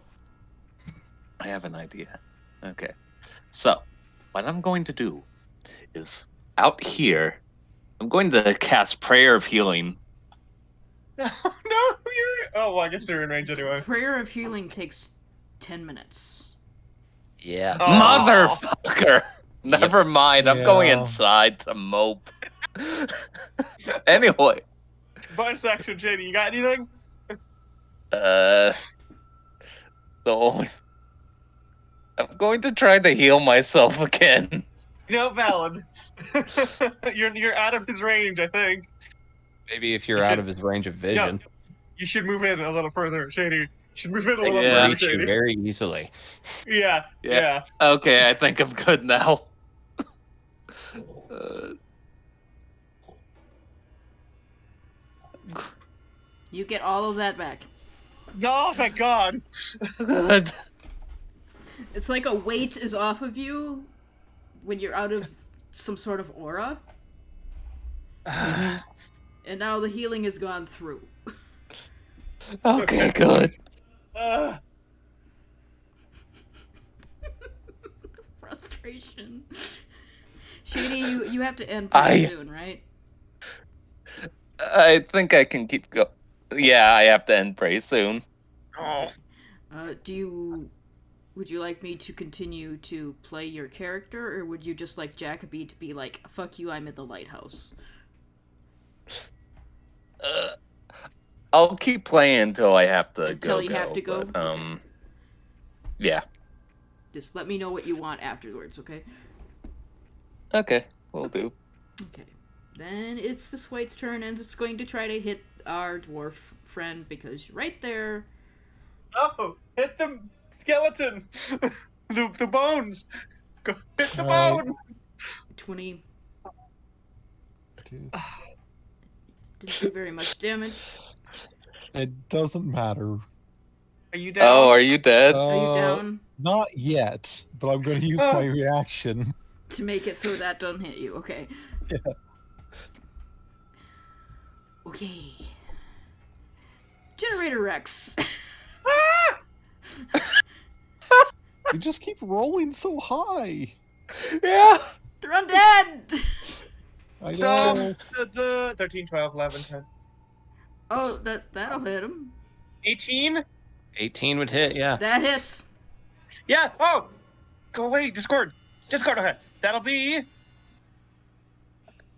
have an idea. Okay. So, what I'm going to do is, out here, I'm going to cast Prayer of Healing. No, you're. Oh, well, I guess they're in range anyway. Prayer of Healing takes 10 minutes. yeah. Oh. Motherfucker! Never mind, I'm going Yeah. inside to mope. Anyway, Bonus action, JD. You got anything? the only... I'm going to try to heal myself again. No, valid. you're out of his range, I think. Maybe if you're out of his range of vision, You should move in a little further, Shady. You should move in a little Yeah. further, reach you Shady. very easily. Yeah, Yeah. yeah. Okay, I think I'm good now. You get all of that back. Oh, thank God. Good. It's like a weight is off of you when you're out of some sort of aura, and now the healing has gone through. Okay, good. Frustration. Shady, you have to end pretty soon, right? I think I can keep going. Yeah, I have to end pretty soon. Oh. Would you like me to continue to play your character, or would you just like Jacoby to be like, fuck you, I'm in the lighthouse? I'll keep playing until I have to Until you have to go? but, yeah. Just let me know what you want afterwards, okay? Okay, will do. Okay. Then it's the Swite's turn, and it's going to try to hit our dwarf friend, because right there... Oh, hit the skeleton. the bones. Go hit the Alright. bone. 20. Okay. Didn't do very much damage. It doesn't matter. Are you down? Oh, are you dead? Are you down? Not yet, but I'm going to use my reaction. To make it so that don't hit you, okay. Yeah. Okay. Generator Rex. They just keep rolling so high. Yeah. They're undead! I So, know. 13, 12, 11, 10. Oh, that'll hit him. 18? 18 would hit, yeah. That hits. Yeah. Oh, go away, Discord. Discord ahead. That'll be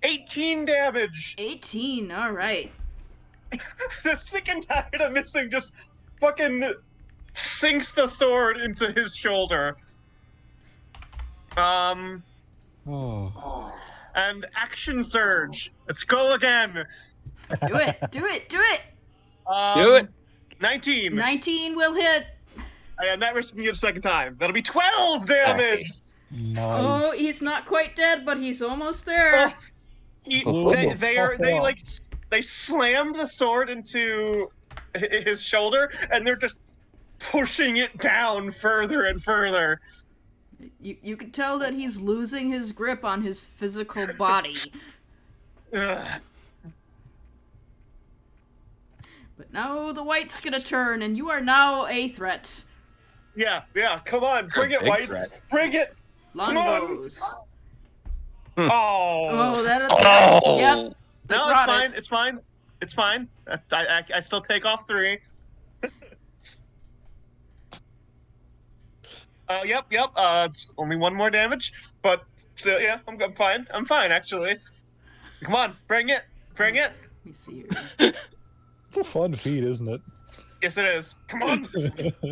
18 damage. 18, alright. The sick and tired of missing just fucking sinks the sword into his shoulder. Oh. and action surge. Let's go again. Do it. Do it. Do it. Do it. 19. 19 will hit. And that risking it a second time. That'll be 12 damage. Nice. Oh, he's not quite dead, but he's almost there. They slam the sword into his shoulder, and they're just pushing it down further and further. You can tell that he's losing his grip on his physical body. Ugh. But now the white's gonna turn, and you are now a threat. Yeah, come on, bring it, big Whites. threat. Bring it. Longbows. Oh. Oh, that is. Oh. Yep. They No, brought it's fine. It's fine. I still take off 3. Yep. It's only 1 more damage, but still, yeah, I'm fine. I'm fine, actually. Come on, bring it. Let me see here. It's a fun feat, isn't it? Yes, it is. Come on.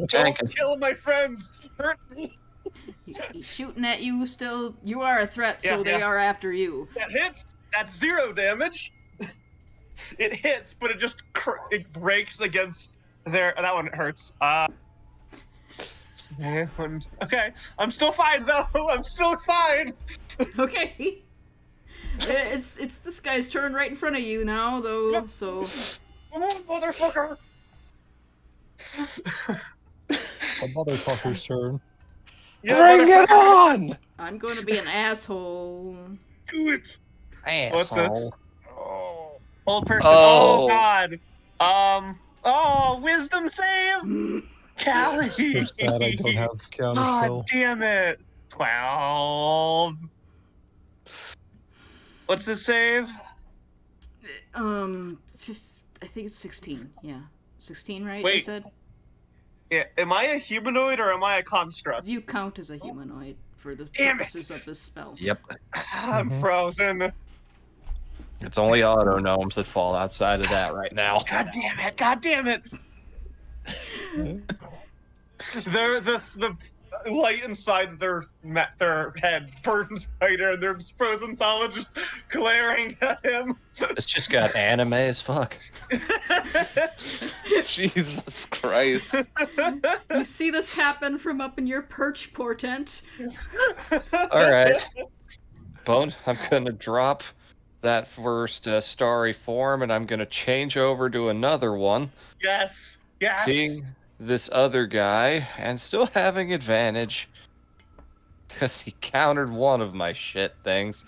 Tank Don't kill my friends. Hurt me. He's shooting at you still. You are a threat, so they Yeah. are after you. That hits. That's 0 damage. It hits, but it just it breaks against their. That one hurts. Okay, I'm still fine though. I'm still fine. Okay. It's this guy's turn right in front of you now, though. Yep. So Come on, motherfucker. A motherfucker's turn. Yeah, Bring it motherfucker. on! I'm going to be an asshole. Do it. asshole. What's this? Oh. Old person. Oh. Oh God. Wisdom save. Callie. So sad I don't have counter God spell. damn it. 12. What's the save? I think it's 16. Yeah, 16, right? Wait. You said Yeah, am I a humanoid or am I a construct? you count as a humanoid for the Damn it. purposes of this spell. Yep. I'm frozen. It's only auto gnomes that fall outside of that right now. God damn it! God damn it! the light inside their head burns brighter, and they're frozen solid, just glaring at him. It's just got anime as fuck. Jesus Christ. You see this happen from up in your perch portent. Alright. Bone, I'm gonna drop that first starry form, and I'm gonna change over to another one. Yes. Seeing this other guy, and still having advantage. Because he countered one of my shit things.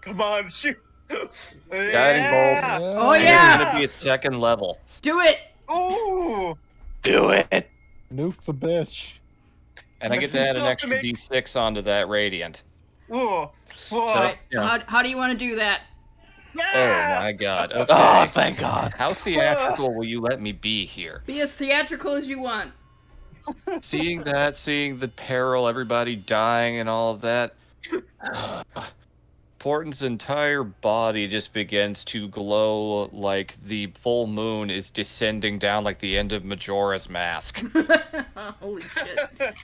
Come on, shoot. Guiding bolt. Oh, And yeah. it's gonna be at 2nd level. Do it. Ooh. Do it! Nuke the bitch. And I get to add an So to extra make- d6 onto that radiant. Ooh. Whoa. So- Right. yeah. How do you want to do that? Oh Yeah. my god. Okay. Oh, thank God. How theatrical will you let me be here? Be as theatrical as you want. Seeing the peril, everybody dying and all of that. Porton's entire body just begins to glow like the full moon is descending down like the end of Majora's Mask. Holy shit.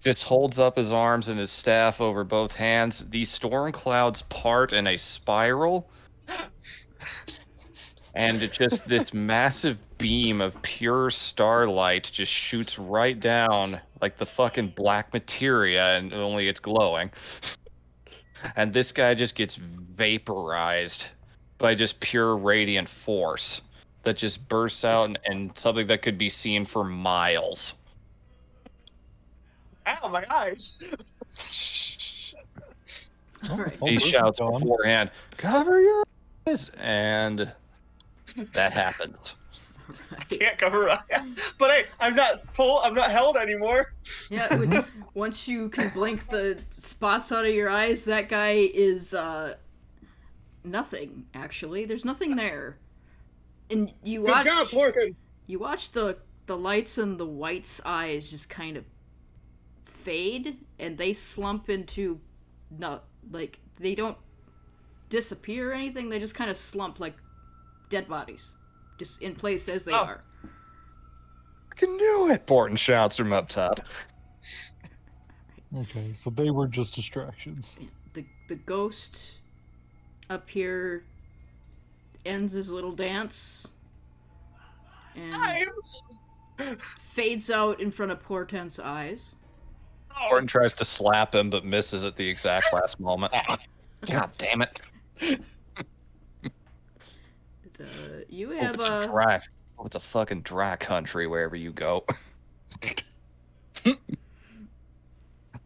Just holds up his arms and his staff over both hands. These storm clouds part in a spiral. And it just this massive beam of pure starlight just shoots right down like the fucking black materia, and only it's glowing. And this guy just gets vaporized by just pure radiant force that just bursts out and something that could be seen for miles. Ow, my eyes. All right. He shouts beforehand, "Cover your eyes!" And that happens. Can't cover up. But hey, I'm not held anymore. Yeah, once you can blink the spots out of your eyes, that guy is nothing. Actually, there's nothing there. And you Good job, Porkin. you watch the lights in the white's eyes just kind of fade, and they slump into like they don't disappear or anything. They just kind of slump like dead bodies, just in place as they are. I can do it! Porton shouts from up top. Okay, so they were just distractions. The ghost up here ends his little dance and fades out in front of Portent's eyes. Gordon tries to slap him, but misses at the exact last moment. God damn it! You Oh, have it's a dry. Oh, it's a fucking dry country wherever you go.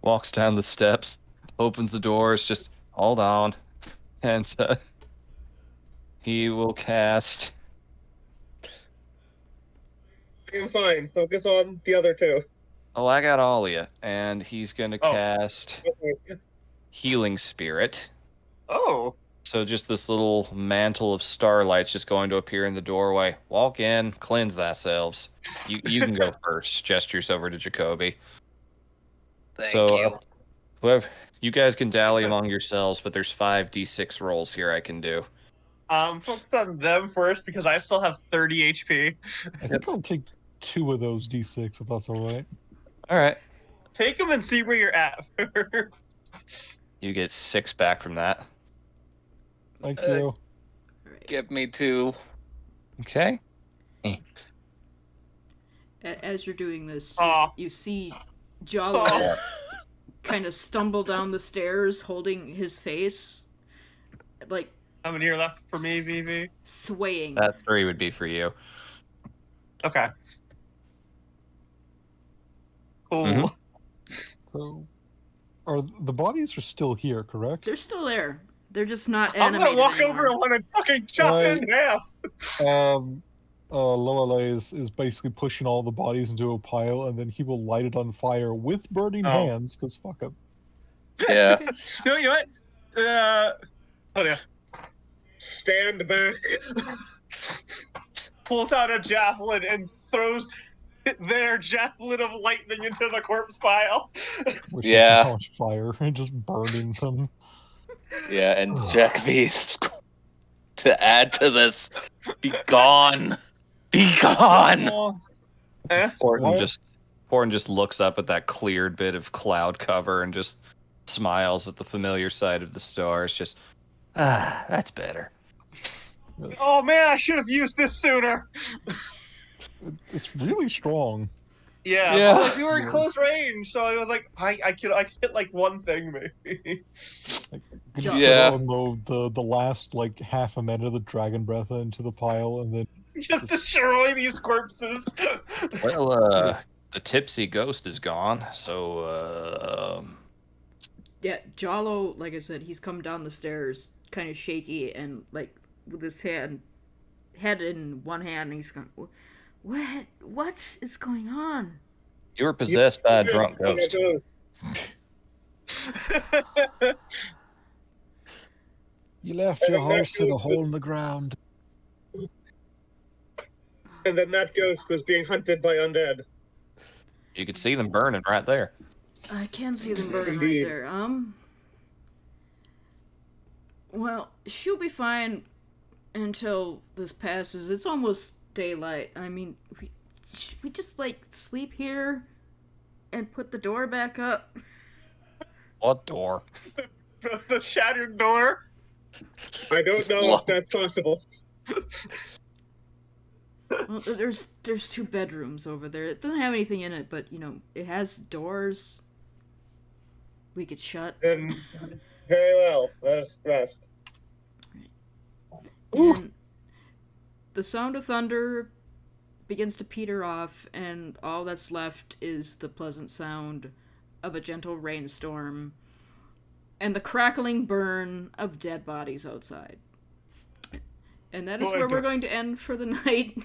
Walks down the steps, opens the doors. Just hold on, and he will cast. I'm fine. Focus on the other two. Oh, I got all of you, and he's gonna cast Okay. Healing Spirit. Oh. So just this little mantle of starlight's just going to appear in the doorway. Walk in, cleanse thyselves. You can go first. Gestures over to Jacoby. Thank you. Whoever, you guys can dally among yourselves, but there's 5d6 rolls here I can do. Focus on them first because I still have 30 HP. I think I'll take 2 of those d6 if that's all right. All right. Take them and see where you're at. You get 6 back from that. Thank you. Give me 2. Okay. As you're doing this, Aw. you see Jollo kind of stumble down the stairs holding his face, like How many are left for me, VV? swaying. That 3 would be for you. Okay. Cool. Mhm. So, the bodies are still here, correct? They're still there. They're just not I'm animated gonna walk anymore. over and want to fucking chop Right. in half. Lorelei is basically pushing all the bodies into a pile, and then he will light it on fire with burning Oh. hands, because fuck him. Yeah. Okay. You know what? Oh yeah. Stand back. Pulls out a javelin and throws their javelin of lightning into the corpse pile. Which Yeah. is how much fire, and just burning them. Yeah, and Jacoby's to add to this. Be gone. Be gone. Oh. Eh? Horton just looks up at that cleared bit of cloud cover and just smiles at the familiar sight of the stars. Just, that's better. Oh man, I should have used this sooner. It's really strong. Yeah, Yeah. but, like, we were in close range, so I was like, I could hit like one thing maybe. Could just Yeah. unload the last like half a minute of the dragon breath into the pile, and then Just destroy these corpses. Well, the tipsy ghost is gone, so, Yeah, Jollo, like I said, he's come down the stairs kind of shaky and like with his head in one hand, and he's going, what is going on? you were possessed by a drunk ghost. You left your horse in a hole in the ground. And then that ghost was being hunted by undead. You could see them burning right there. I can see them burning right Indeed. there. Well, she'll be fine until this passes. It's almost daylight. I mean, we just like sleep here and put the door back up. What door? The shattered door. I don't know if that's possible. Well, there's 2 bedrooms over there. It doesn't have anything in it, but it has doors we could shut. Then very well. Let us rest. And the sound of thunder begins to peter off, and all that's left is the pleasant sound of a gentle rainstorm and the crackling burn of dead bodies outside. And that is where we're going to end for the night.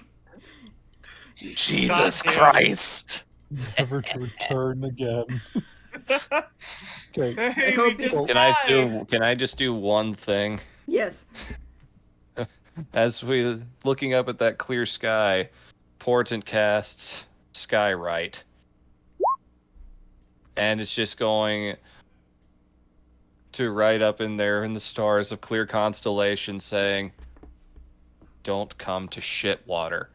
Jesus Christ. never to return again. Okay. Hey, hope we did you- Can I just do one thing? Yes. As we looking up at that clear sky, Portent casts Skywrite. And it's just going to write up in there in the stars of clear constellation saying, "Don't come to Shitwater."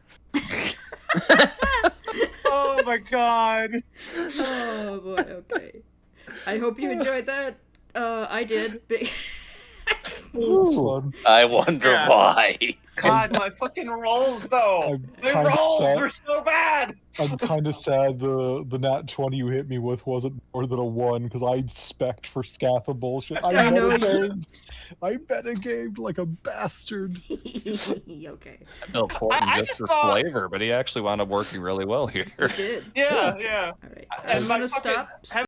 Oh my god. Oh boy, okay. I hope you enjoyed that. I did. It's fun. I wonder Yeah. why. God, my fucking rolls though. I'm My kinda rolls sad. were so bad. I'm kind of sad the nat 20 you hit me with wasn't more than a 1 because I spec'd for scatha bullshit. I know. I metagamed like a bastard. Okay. I built Portland I just just for thought- flavor, but he actually wound up working really well here. You did. Yeah, yeah. All right. And I'm my gonna fucking- stop.